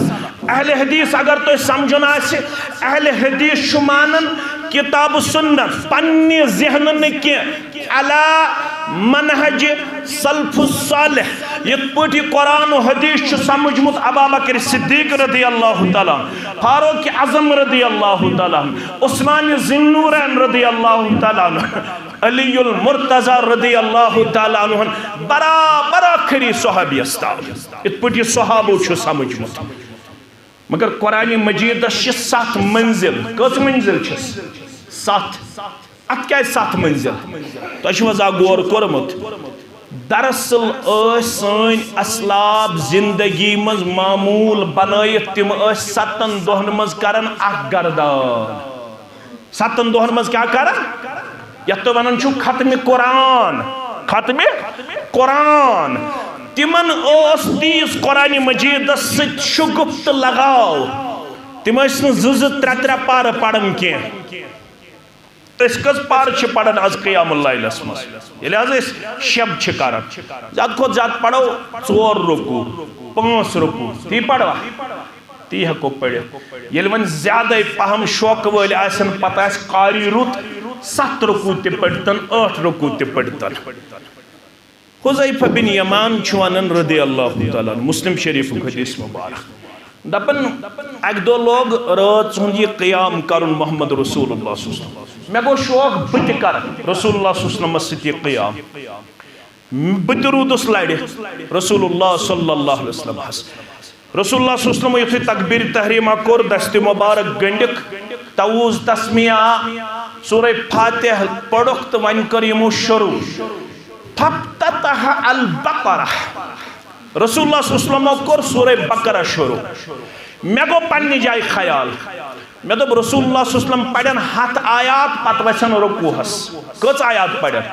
اہل حدیث اگر تو سمجھن آسے اہل حدیث شمانن کتاب سنت پنی ذہن نکی علی منہج سلف الصالح یہ پوٹی قرآن و حدیث چھ سمجھمت ابا بکر صدیق رضی اللہ تعالیٰ فاروق اعظم رضی اللہ تعالیٰ عثمان ذنورین رضی اللہ تعالیٰ علی المرتضی رضی اللہ تعالیٰ برابر آخری صحابی استاد یہ پوٹی صحابو چھ سمجھمت مگر قرآن مجید چھ 7 منزل کس منزل چھ 7 ات کیا 7 منزل تو اشوازا غور کرمت دراصل سن اسلاب زندگی مز معمول بنائت تم 7 دہن مز کرن اخ گردان 7 دہن مز کیا کرن یا تو ونن چھو ختم قرآن ختم قرآن تمن اس تیز قرآن مجید ست شگفت لگاو تم اس زز 3 پار پڑھن کی اس کس پار چھ پڑھن از قیام اللہ اسمس یہ لہذا اس شب چھ کرن زیاد خود زیاد پڑھو 4 رکو 5 رکو تی پڑھوا تی ہکو پڑھے یہ ون زیادہ پہم شوق والی آسن پتہ اس قاری رت 7 رکو تی پڑھتن 8 رکو تی پڑھتن حذیفہ بن یمان چھوانن رضی اللہ تعالیٰ مسلم شریف حدیث مبارک دپن ایک دو لوگ رات سن یہ قیام کرن محمد رسول اللہ صلی اللہ علیہ وسلم میں گو شوق بت کر رسول اللہ صلی اللہ علیہ وسلم ستی قیام بت رودس لڑ رسول اللہ صلی اللہ علیہ وسلم رسول اللہ صلی اللہ علیہ وسلم یتھی تکبیر تحریمہ کور دست مبارک گنڈک توز تسمیہ سورہ فاتح پڑھک تو ون کر یمو شروع فَابْتَتَحَ الْبَقَرَةِ رسول اللہ صلی اللہ علیہ وسلم کور سورہ بقرہ شروع میں گو پنی جائے خیال میں دو رسول اللہ صلی اللہ علیہ وسلم پڑھن 7 آیات پت وسن رکوع ہس کچھ آیات پڑھن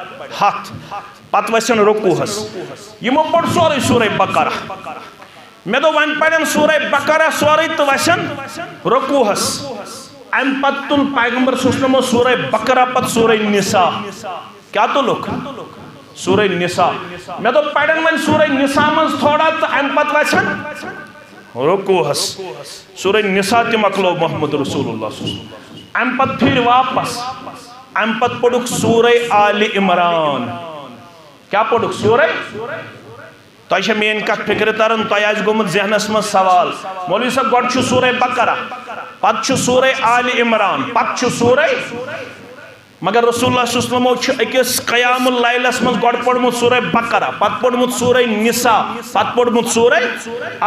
7 پت وسن رکوع ہس یہ مو پڑھ سورہ بقرہ میں دو ون پڑھن سورہ بقرہ سورہ تو وسن رکوع ہس ام پت تل پیغمبر صلی اللہ علیہ وسلم سورہ بقرہ پت سورہ نساء کیا تو لوگ سورہ نساء میں تو پڑھن من سورہ نساء من تھوڑا تو ام پت وسن رکوع ہس سورہ نساء تی مکلو محمد رسول اللہ صلی اللہ علیہ وسلم ام پت پھر واپس ام پت پڑھک سورہ آل عمران کیا پڑھک سورہ تو ایشہ میں ان کا فکر ترن تو آج گمت ذہنس میں سوال مولوی صاحب گوڑ چھو سورہ بقرہ پت چھو سورہ آل عمران پت چھو سورہ مگر رسول اللہ صلی اللہ علیہ وسلم چھو اکس قیام اللیل اسمز گوڑ پڑھمت سورہ بقرہ پت پڑھمت سورہ نساء پت پڑھمت سورہ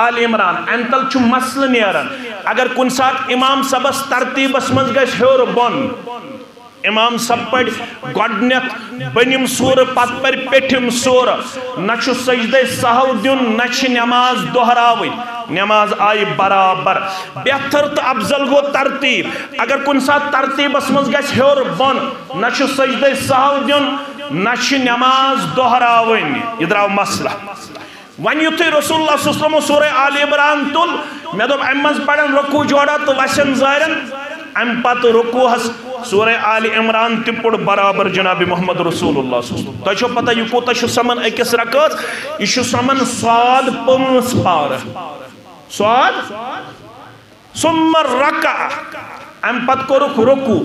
آل عمران انتل چھو مسل نیرن اگر کن ساتھ امام سبس ترتیب اسمز گئے ہور بون امام سب پڑھ گوڑنیت بنیم سور پت پر پیٹھم سور نچو سجدہ سہو دیون نچ نماز دہراوی نماز آئی برابر بہتر تو افضل گو ترتیب اگر کن ساتھ ترتیب اسمز گئے ہور بون نچو سجدہ سہو دیون نچ نماز دہراوی ادراو مسئلہ ون یوتی رسول اللہ صلی اللہ علیہ وسلم سورہ آل عمران تل میں دو امز پڑھن رکو جوڑا تو وشن ظاہرن ام پت رکو ہس سورہ آل عمران تی پڑھ برابر جناب محمد رسول اللہ صلی اللہ علیہ وسلم تو چھو پتہ یہ کوتا چھو سمن اکس رکت یہ چھو سمن سواد 5 پار سواد سمر رکع ام پت کو رکو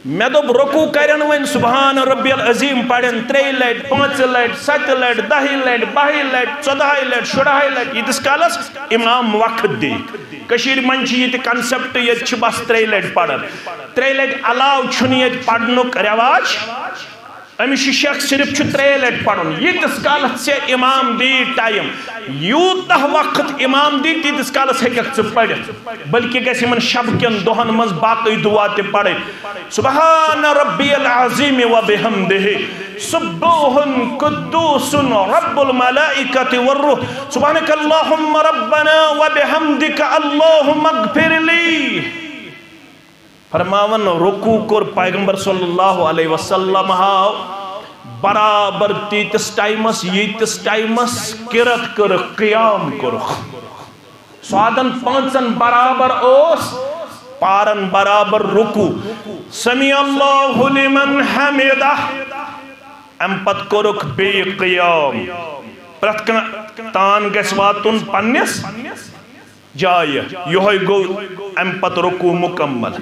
میں دو رکو کرن وین سبحان ربی العظیم پڑھن 3 لٹ 5 لٹ 7 لٹ 10 لٹ 12 لٹ 14 لٹ 16 لٹ یہ دس کالس امام وقت دی کشیر منچی یہ کنسپٹ یہ چھ بس 3 لٹ پڑھن 3 لٹ علاو چھنی یہ پڑھنک رواج امیشی شخص صرف چھو 3 لٹ پڑھن یہ دس کالت سے امام دی ٹائم یوتہ وقت امام دی تی دس کالت سے کچھ پڑھن بلکہ کسی من شب کن دہن مز باقی دعاتی پڑھن سبحان ربی العظیم و بحمدہ سبوح قدوس رب الملائکۃ والروح سبحانک اللہم ربنا وبحمدک اللہم اغفر لی. فرماون رکوع کور پیغمبر صلی اللہ علیہ وسلم ہاو برابر تیتس ٹائمس یتس ٹائمس کرت کر قیام کر سوادن پانچن برابر اوس پارن برابر رکوع سمی اللہ لمن حمدہ ام پت کرک بی قیام پرت تان گس واتن پنس جائے یہ گو ام پت رکوع مکمل.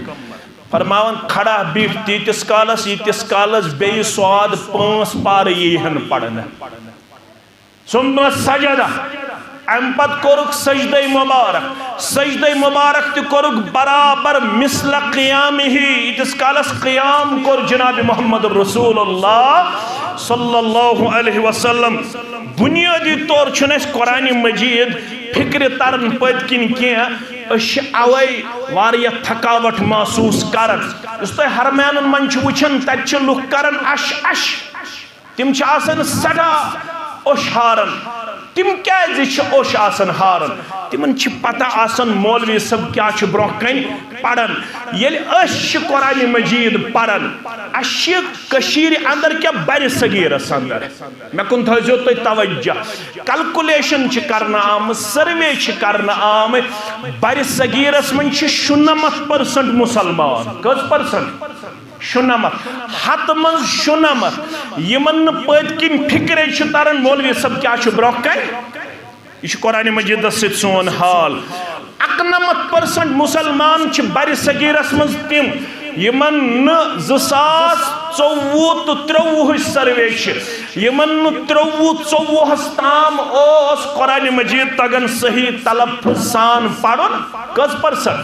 فرماون کھڑا بیٹھ تیتس کالس یتس کالس بی سواد پانچ پار یہن پڑھنا. ثم سجدہ ام پت کورک سجدہ مبارک تی کورک برابر مثل قیام ہی یتس کالس قیام کور جناب محمد رسول اللہ صلی اللہ علیہ وسلم. بنیادی طور چھنس قرآن مجید فکر ترن پت کن کی اوے واریا تھکاوٹ محسوس کرن. اس تو حرمین من وچھن تت لوگ کرن اش اش تم آسن سٹا اوش ہارن. تم کیازِ اوش آسن ہارن تمن پتہ آسن مولوی صاحب کیا برو کن پڑھن. یل اش قرآن مجید پڑھن اش کشیر اندر کیا بر صغیرس اندر میں کن تھو تھی توجہ کلکولیشن کرنا آم سروے کرنا آم بر صغیرس من 96% مسلمان. کس پرسنٹ؟ 96. ہت من 96 یمن پت کن فکرے تران مولوی صاحب کیا برو کن. یہ قرآن مجید ست سون حال. 91% مسلمان بر صغیرس من تم یمن 2024 تو 23 سروے یمن 23-24 تام اس قرآن مجید تگن صحیح تلفظ سان پڑھن. کس پرسنٹ؟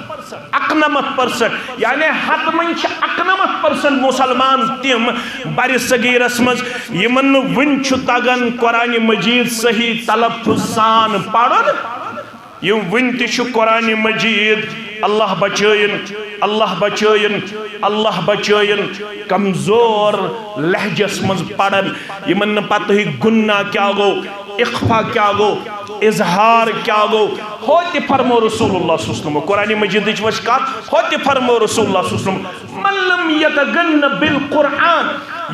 91%. یعنی ہت من 91% مسلمان تم بر صغیرس من یمن ون تگن قرآن مجید صحیح تلفظ سان پڑھن. یم ون تہ قرآن مجید اللہ بچائن اللہ بچائن اللہ بچائن کمزور لہجس من پڑھن یمن پتہ گناہ کیا گو اخفا کیا گو اظہار کیا گو. ہوتی فرمو رسول اللہ صلی اللہ علیہ وسلم قرآن مجید وچ کات ہوتی فرمو رسول اللہ صلی اللہ علیہ وسلم من لم یتغن بالقرآن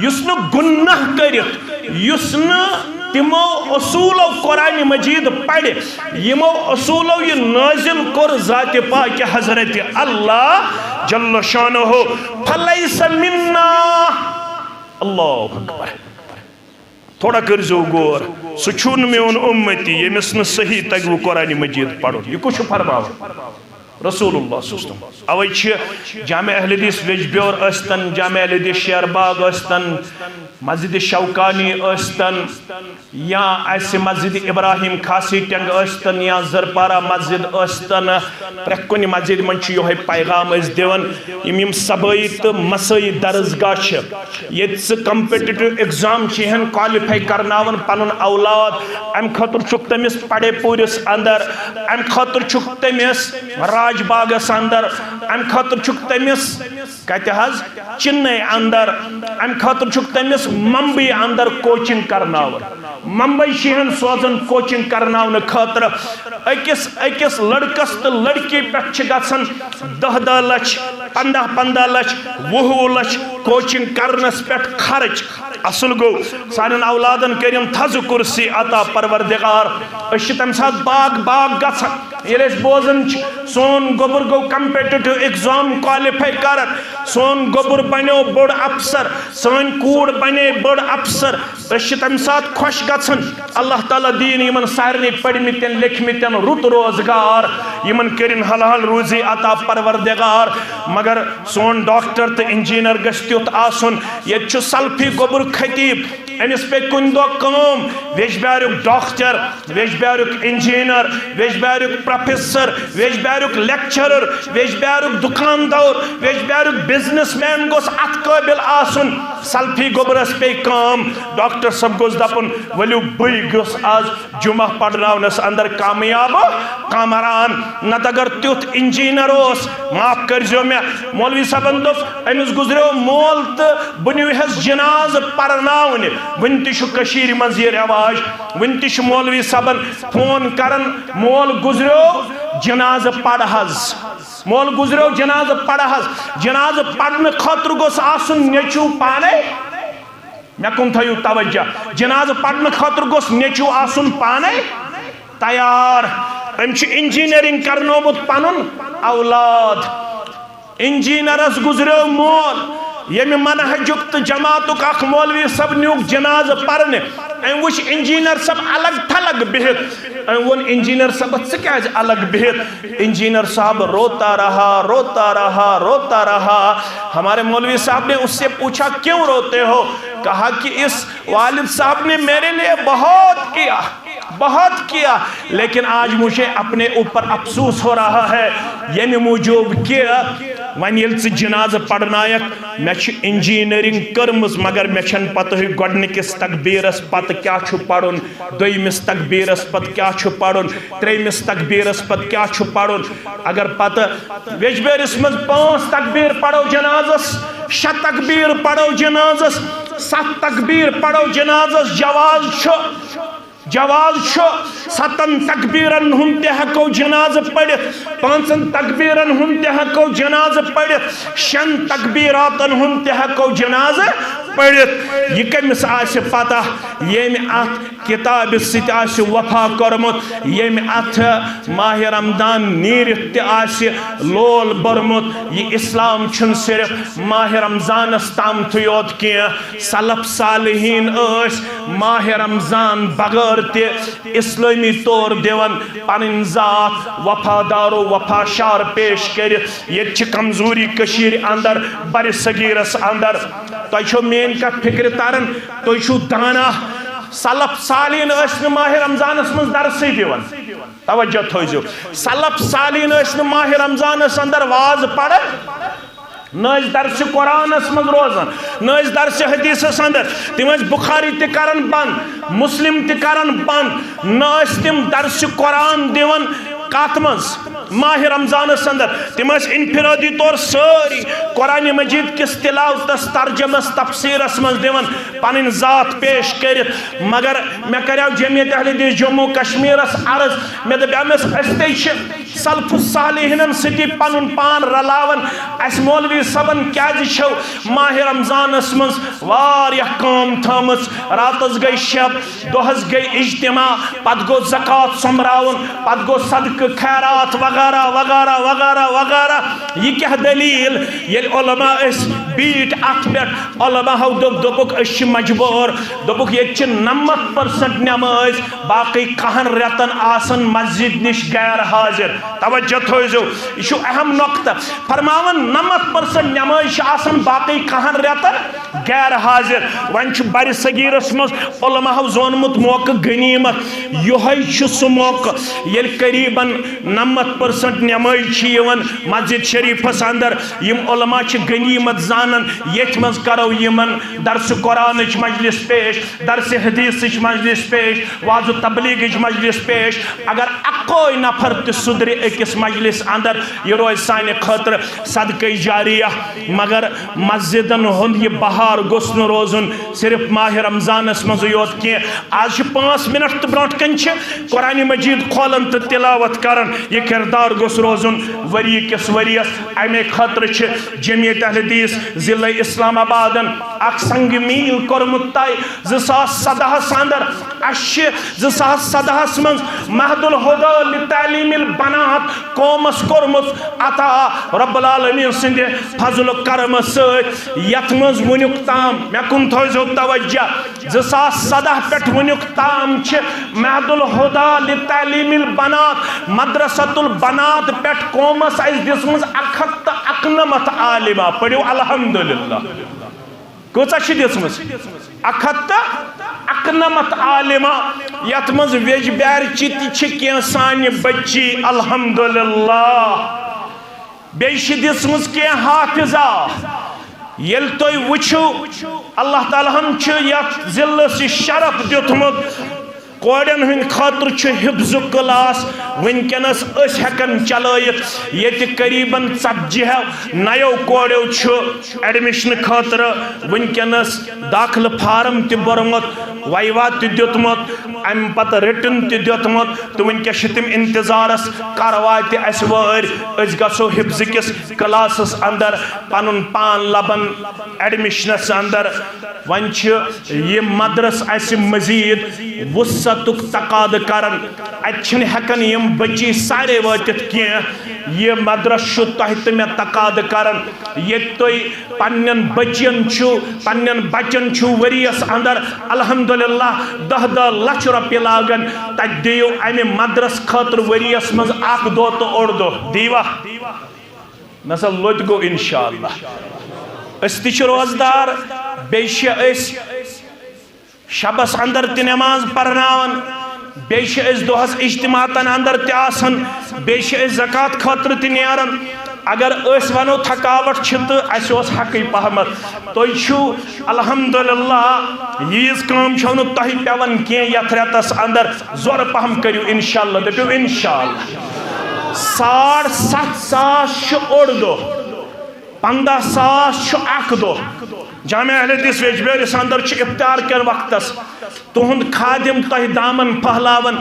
یسن گناہ کرت یسن تمو اصولو قرآن مجید پڑھ یمو اصولو یہ نازل کر ذات پاک حضرت اللہ جل شانہ فلیس منا. اللہ اکبر. تھوڑا کرزو غور سہ چھن میون امتی یمس نہ صحیح تگو قرآن مجید پڑھن. یہ کچھ فرماو رسول اللہ صلی اللہ علیہ وسلم. اوے جامع اہل حدیث ویجبیور استن جامع اہل حدیث شیرباغ استن مسجد شوکانی استن یا ایسے مسجد ابراہیم کھاسی ٹنگ استن یا زرپارہ مسجد استن پرک کنی مسجد من یہ پیغام اس دیون یم صبائی تو مسائی درسگاہ یہ کمپیٹیٹو ایگزام ہن کوالیفائی کرناون پنن اولاد ام خاطر چھک تمس پڑے پورس اندر ام خاطر چھک تمس راج باغس اندر ام خاطر چھک تمس کتہ حظ چنئی اندر ام خاطر چھک تمس ممبئی اندر کوچنگ کرناون. ممبئی شہن سوزن کوچنگ کرناون خاطر اکس لڑکس تو لڑکی پہ گھن 10 لچھ 15 لچھ 20 لچھ کوچنگ کرنس پہ خرچ. اصل گو سان اولادن کریم تھز کرسی عطا پروردگار. اس تم سات باغ گھن یل بوزن سون گوبر گو کمپیٹیٹو ایگزام کوالیفائی کرن سون گوبر بنو بڑ افسر سن کوڑ بنے بڑ افسر. اس تم سات خوش گھن اللہ تعالیٰ دین یمن سارے پڑھمتن لکھمتن رت روزگار یمن کرن حلال روزی عطا پروردگار. مگر سون ڈاکٹر تو انجینئر گژھِ تیُتھ آسن ییٚتہِ چھُ سلفی گوبر خطیب امس پہ کن دہ کم ویجبیارک ڈاکٹر ویجبیارک انجینئر ویجبیارک پروفیسر ویجبیارک لیکچرر ویجبیارک دکاندار ویجبیارک بزنس مین گوس ات قابل آسن سلفی گوبرس پہ کام. ڈاکٹر صاحب گوس دپن ولو بی گوس آز جمعہ پڑھناونس اندر کامیاب کامران نت اگر تیوت انجینئر اس معاف کرزو میں مولوی صاحبن دپ امس گزریو مول مول تو بنوہس جناز پرناؤن ون تہ کشیر مز یہ رواج ون تہ مولوی صاحبن فون کرن مول گزریو جناز پڑھز مول گزریو جناز پڑھز جناز پڑھنے خاطر گوس آسن نیچو پانے مے کن تھیو توجہ جناز پڑھنے خاطر گوس نیچو آسن پانے تیار ام چھ انجینئرنگ کرنومت پنن اولاد انجینئرس گزریو مول یم منہجک تو جماعتک اخ مولوی صاحب نیوک جناز پرنے ام وچ انجینئر صاحب الگ تھلگ بہت ام ون انجینئر صاحب ژٕ کیازِ الگ بہت انجینئر صاحب روتا رہا ہمارے مولوی صاحب نے اس سے پوچھا کیوں روتے ہو کہا کہ اس والد صاحب نے میرے لیے بہت کیا لیکن آج مجھے اپنے اوپر افسوس ہو رہا ہے یعنی موجوب کیا ون یل ژٕ جناز پڑنائک مے چھ انجینئرنگ کرمز مگر مے چھن پتہ گۄڈنِکِس تکبیرس پتہ کیا چھ پڑھن دویمس تکبیرس پتہ کیا چھ پڑھن تریمس تکبیرس پتہ کیا چھ پڑھن اگر پتہ ویجبیرس مز 5 تکبیر پڑھو جنازس 6 تکبیر پڑھو جنازس 7 تکبیر پڑھو جنازس جواز چھو 7 تکبیرن ہم تہ ہکو جناز پڑھت 5 تکبیرن ہم تہ ہکو جناز پڑھت 6 تکبیراتن ہم تہ ہکو جناز پڑھت یہ کمس آسہ پتہ یم ات کتاب ست آسہ وفا کرمت یم ات ماہ رمضان نیرت تہ آسہ لول برمت یہ اسلام چھن صرف ماہ رمضانس تامتھ یوت کی سلف صالحین اس ماہ رمضان بغیر اسلامی طور دیون پنن ذات وفادار و وفاشار پیش کرت یہ کمزوری کشیر اندر بر صغیرس اندر تہ چھو مین کا فکر تارن تہ چھو دانا سلف صالحین اس ماہ رمضانس من درسی دیون توجہ تھوزیو سلف صالحین اس ماہ رمضانس اندر واز پڑھن ناز درس قرآن اس مز روزن ناز درس حدیث اس اندر تم اس بخاری تکرن بند مسلم تکرن بند ناز تم درس قرآن دیون کاتمز ماہ رمضان اس اندر تم اس انفرادی طور ساری قرآن مجید کس تلاوتس ترجمس تفسیرس مز دیون پنن ذات پیش کرت مگر میں کریو جمعیت اہل حدیث جموں کشمیر اس عرض میں دبیامس استیش سلف الصالحین ستی پنن پان رلاون اس مولوی صبن کیا چھو ماہ رمضان اس مز واریہ کام تھامس راتس گئی شب دوہس گئی اجتماع پت گو زکاة سمراون پت گو صدق خیرات وغیرہ وغیرہ وغیرہ وغیرہ یہ کیا دلیل یہ علماء اس بیٹ ات پہ علماء ہو دبک اس مجبور دبک یہ 90% نماز باقی کہن ریتن آسن مسجد نش غیر حاضر توجہ تھوزو یہ اہم نقطہ فرماون 90% نماز آسن باقی کہن ریتن غیر حاضر ون بر صغیرس مز علماء ہو زونمت موقع غنیمت یہ سہ موقع یل قریباً 90% نماز مسجد شریفس اندر یم علماء غنیمت زانن یت مز کرو یمن درس قرآن مجلس پیش درس حدیث مجلس پیش واض تبلیغ مجلس پیش اگر اکوئی نفر تہ سدر اکس مجلس اندر یہ روز سانہ خاطر صدقہ جاریہ مگر مسجدن ہند یہ بہار گوس نہ روزن صرف ماہ رمضانس مز یوت کی آج 5 منٹ تو برونٹ کن قرآن مجید کھولن تو تلاوت کرن یہ کردار گوس روزن وری کس وریس امے خاطر جمعیت اہل حدیث ضلع اسلام آبادن اک سنگ میل کورمت تائی 2017 اندر اش 2017 من مہد الہدا لتعلیم البنات قومس کورمت عطا رب العالمین سند فضل و کرم ست یت مز ونیک تام مے کن تھوزو توجہ 2017 پہ ونیک تام مہد الہدا لتعلیم البنات مدرسۃ البنات پہ قومس اس دسمز 191 عالمہ پڑھو الحمدللہ کچھ دسمز 191 عالمہ یت مز ویج بیر چی کی سانہ بچی الحمدللہ بیش دسمز کی حافظہ یل تو وچھو اللہ تعالیٰ ہم یت ضلع سے شرف دیتمت کوڑن ہن خاطر چھ حفظ کلاس ونکنس اس ہکن چلائت یہ قریباً 40 نیو کوڑیو چھ ایڈمیشن خاطر ونکنس داخل فارم تی برمت وائوا تی دیتمت ام پتہ رٹن تی دیتمت تو ونکس چھ تم انتظارس کروائے اس وار اس گسو حفظ کس کلاسس اندر پنن پان لبن ایڈمیشنس اندر ون چھ یہ مدرس اس مزید وسعتک تقاض کرن اتھن ہکن یم بچی سارے واتت کی یہ مدرس تہ تہ میں تقاض کرن یہ توئی پنن بچین چھو پنن بچن چھو وریس اندر الحمدللہ 10 لچھ روپیہ لاگن تک دیو امی مدرس خاطر وریس مز اک دو تو اوڑ دو دیوا نسل لوت گو انشاءاللہ اس تچ روزدار بیش اس شبس اندر تی نماز پرناون بیش اس دوہس اجتماعتن اندر تی آسن بیش اس زکاة خاطر تی نیارن اگر اس ونو تھکاوٹ چھت اس اس حقی پہمت تو چھو الحمدللہ یہ کام چھونو تہی پیون کین یتھ ریتس اندر زور پہم کریو انشاءاللہ دپیو انشاءاللہ 7.5 ساس چھ اوڑ دو 15 ساس چھ اک دو جامعہ اہل حدیث ویجبیرس اندر چھ افطار کر وقتس تہند خادم تہ دامن پہلاون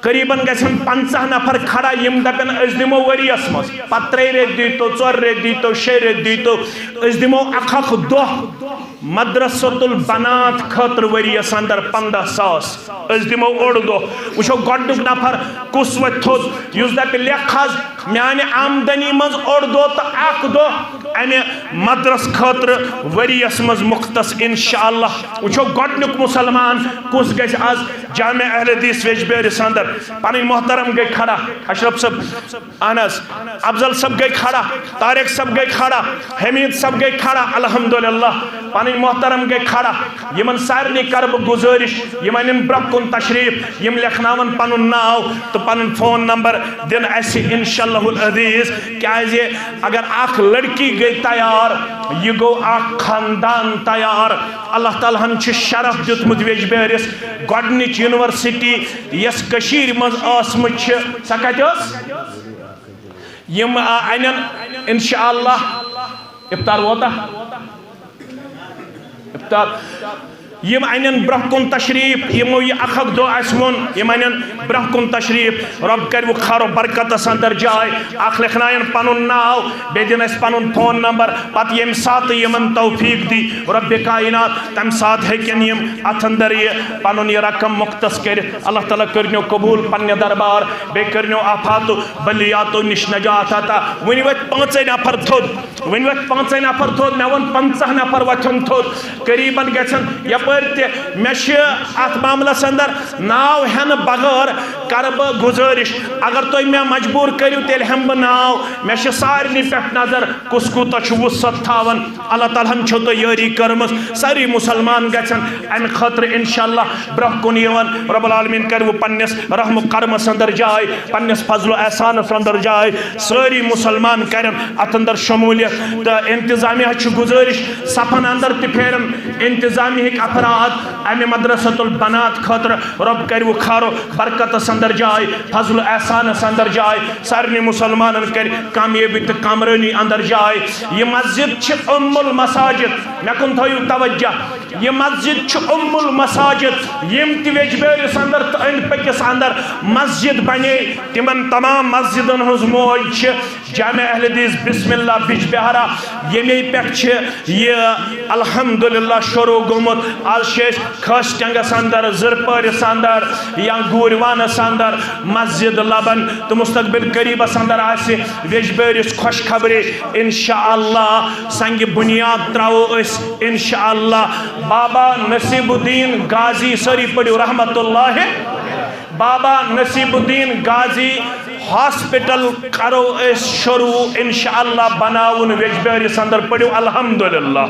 قریباً گژھن 50 نفر کھڑا یم دپن اس دمو وریس مز پتہ 3 ریت دیتو 4 ریت دیتو 6 ریت دیتو اس دمو اکھ دو مدرسۃ البنات خاطر وریس اندر 15 ساس اس دمو اوڑ دو وچھو گۄڈنیُک نفر کس وت تھوٚد یُس دپہِ لیکھ حظ میانہِ آمدنی مز اوڑ دو تو اکھ دو امہِ مدرس خاطر وریس مز مختص انشاءاللہ وچھو گۄڈنیُک مسلمان کس گژھِ آز جامع اہل حدیث ویجبیرس اندر پانی محترم گئی کھڑا اشرف صاحب انس افضل صاحب گئی کھڑا طارق صاحب گئی کھڑا حمید صاحب گئی کھڑا الحمدللہ پانی محترم گئی کھڑا یمن سارنی کرب گزارش یمن برکن تشریف یم لکھناون پنن ناو تو پنن فون نمبر دن ایسی انشاءاللہ العزیز کیازِ اگر اخ لڑکی گئی تیار یہ گو اخ خاندان تیار اللہ تعالیٰ ہن چھ شرف دیتمت ویجبیرس گۄڈنِچ یونیورسٹی یس کشیر مز آسمت چھ سا کتہ ٲس یم انن انشاءاللہ افطار ووتا افطار یم انن برہ کن تشریف یمو یہ اخ دو اسون یم انن برہ کن تشریف رب کرو خیر و برکت اندر جائے اخ لکھنائن پنن ناو بیدن اس پنن فون نمبر پت یم سات یمن توفیق دی رب کائنات تم سات ہیکن یم ات اندر یہ پنن یہ رقم مختص کر اللہ تعالیٰ کرنیو قبول پنہ دربار بے کرنیو آفات بلیاتو نش نجات عطا ونی وت 5 نفر تھود ونی وت 5 نفر تھود میں ون 50 نفر وتھن تھود قریباً گژھن میں ات معاملس اندر ناو ہن بغیر کرب گزارش اگر تو میں مجبور کرو تیل ہم ناو میں سارنی پہ نظر کس کوتا وسط تھاون اللہ تعالیٰ ہن چھو تو یاری کرمس ساری مسلمان گژھن امہ خاطر انشاءاللہ برہ کن یون رب العالمین کرو پنس رحم کرمس اندر جائے پنس فضل و احسانس اندر جائے ساری مسلمان کرن ات اندر شمولیت تو انتظامیہ چھ گزارش صفن اندر تہ پھیرن انتظامی افراد امی مدرسۃ البنات خاطر رب کرو خارو برکت اندر جائے فضل احسان اندر جائے سارنی مسلمان کر کامیابی تو کامرانی اندر جائے یہ مسجد چھ ام المساجد میں کن تھویو توجہ یہ مسجد چھ ام المساجد یم تی ویجبیرس اندر تو ان پکس اندر مسجد بنے تمن تمام مسجدن ہز موج چھ جامع اہل حدیث بسم اللہ بج بہارا یمی پک چھ یہ الحمدللہ شروع گومت آج شیش خاص ٹنگس اندر زرپارس اندر یا گوروانس اندر مسجد لبن تو مستقبل قریبس اندر آسی ویجبیرس خوش خبری انشاءاللہ سنگ بنیاد تراو اس انشاءاللہ بابا نصیب الدین غازی سری پڑیو رحمت اللہ بابا نصیب الدین غازی ہاسپٹل کرو اس شروع انشاءاللہ بناون ویجبیرس اندر پڑیو الحمدللہ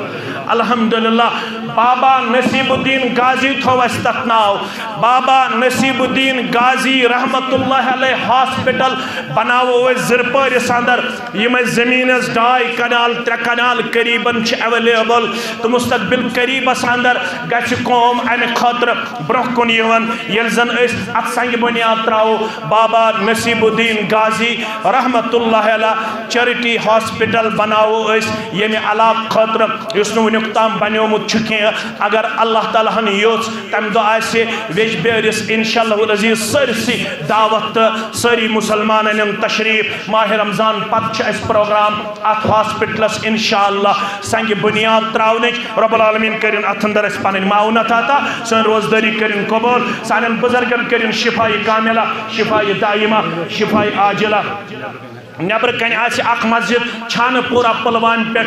الحمدللہ بابا نصیب الدین غازی تھو اس تک ناو بابا نصیب الدین غازی رحمت اللہ علیہ ہاسپٹل بناو اس زرپرس اندر یم زمینس 2 کنال 3 کنال قریباً اویلیبل تو مستقبل قریبس اندر گچ قوم امہ خاطر برہ کن یل زن ات سنگ بنیاد تراو بابا نصیب الدین غازی رحمت اللہ علیہ چیریٹی ہاسپٹل بناو یمہ علاقہ خاطر اس ونیک تام بنیومت چکی اگر اللہ تعالیٰ ہن یوچ تم دہ آسہ ویج بیرس انشاءاللہ العزیز سرسی دعوت ساری مسلمان تشریف ماہ رمضان پتہ اس پروگرام ات ہاسپٹلس انشاءاللہ سنگ بنیاد تراونچ رب العالمین کرن ات اندر اس پن معاونت عطا سن روزداری کرن قبول سان بزرگن کرن شفائی کاملہ شفائی دائمہ شفائی عاجلہ نبر کن اخ مسجد چھان پورا پلوان پہ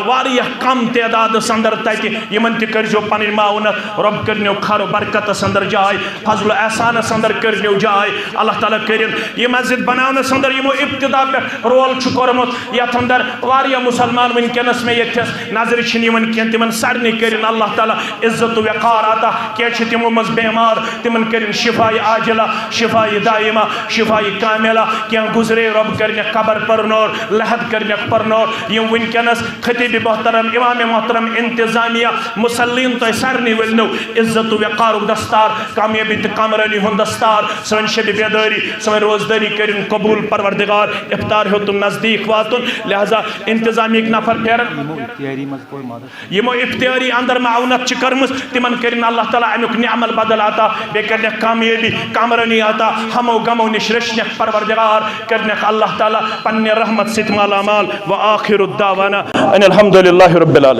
واریہ کم تعداد اندر تت یمن تہ کرزو پن معاونت رب کرنو خیر و برکت اندر جائے فضل و احسانس اندر کرنو جائے اللہ تعالیٰ کرن یہ مسجد بناونس اندر یمو ابتدا پہ رول کورمت یت اندر واریہ مسلمان ونکس میں یتھس نظر چھن کی تمن سارے کرن اللہ تعالیٰ عزت و وقار عطا کی تمو مز بیمار تمن کرن شفائی عاجلہ شفائی دائمہ شفائی کاملہ گزرے رب کرنے قبر پرنور لحد کرنے پرنور یم ونکس خطیب محترم امام محترم انتظامیہ مسلین تو سارنی ولنو عزت و وقار دستار کامیابی تو کامرانی ہن دستار سن شب بیداری سن روزداری کرن قبول پروردگار افطار ہو تم نزدیک واتن لہذا انتظامی ایک نفر پھیرن یمو افتیاری اندر معاونت کرمس تمن کرن اللہ تعالیٰ امیک نعمل بدل عطا بے کرنے کامیابی کامرانی عطا ہمو غمو نش رچنے پروردگار کرنک اللہ تعالیٰ پنہ رحمت ست مالا مال و آخر الدعوانا ان الحمدللہ رب العالمین.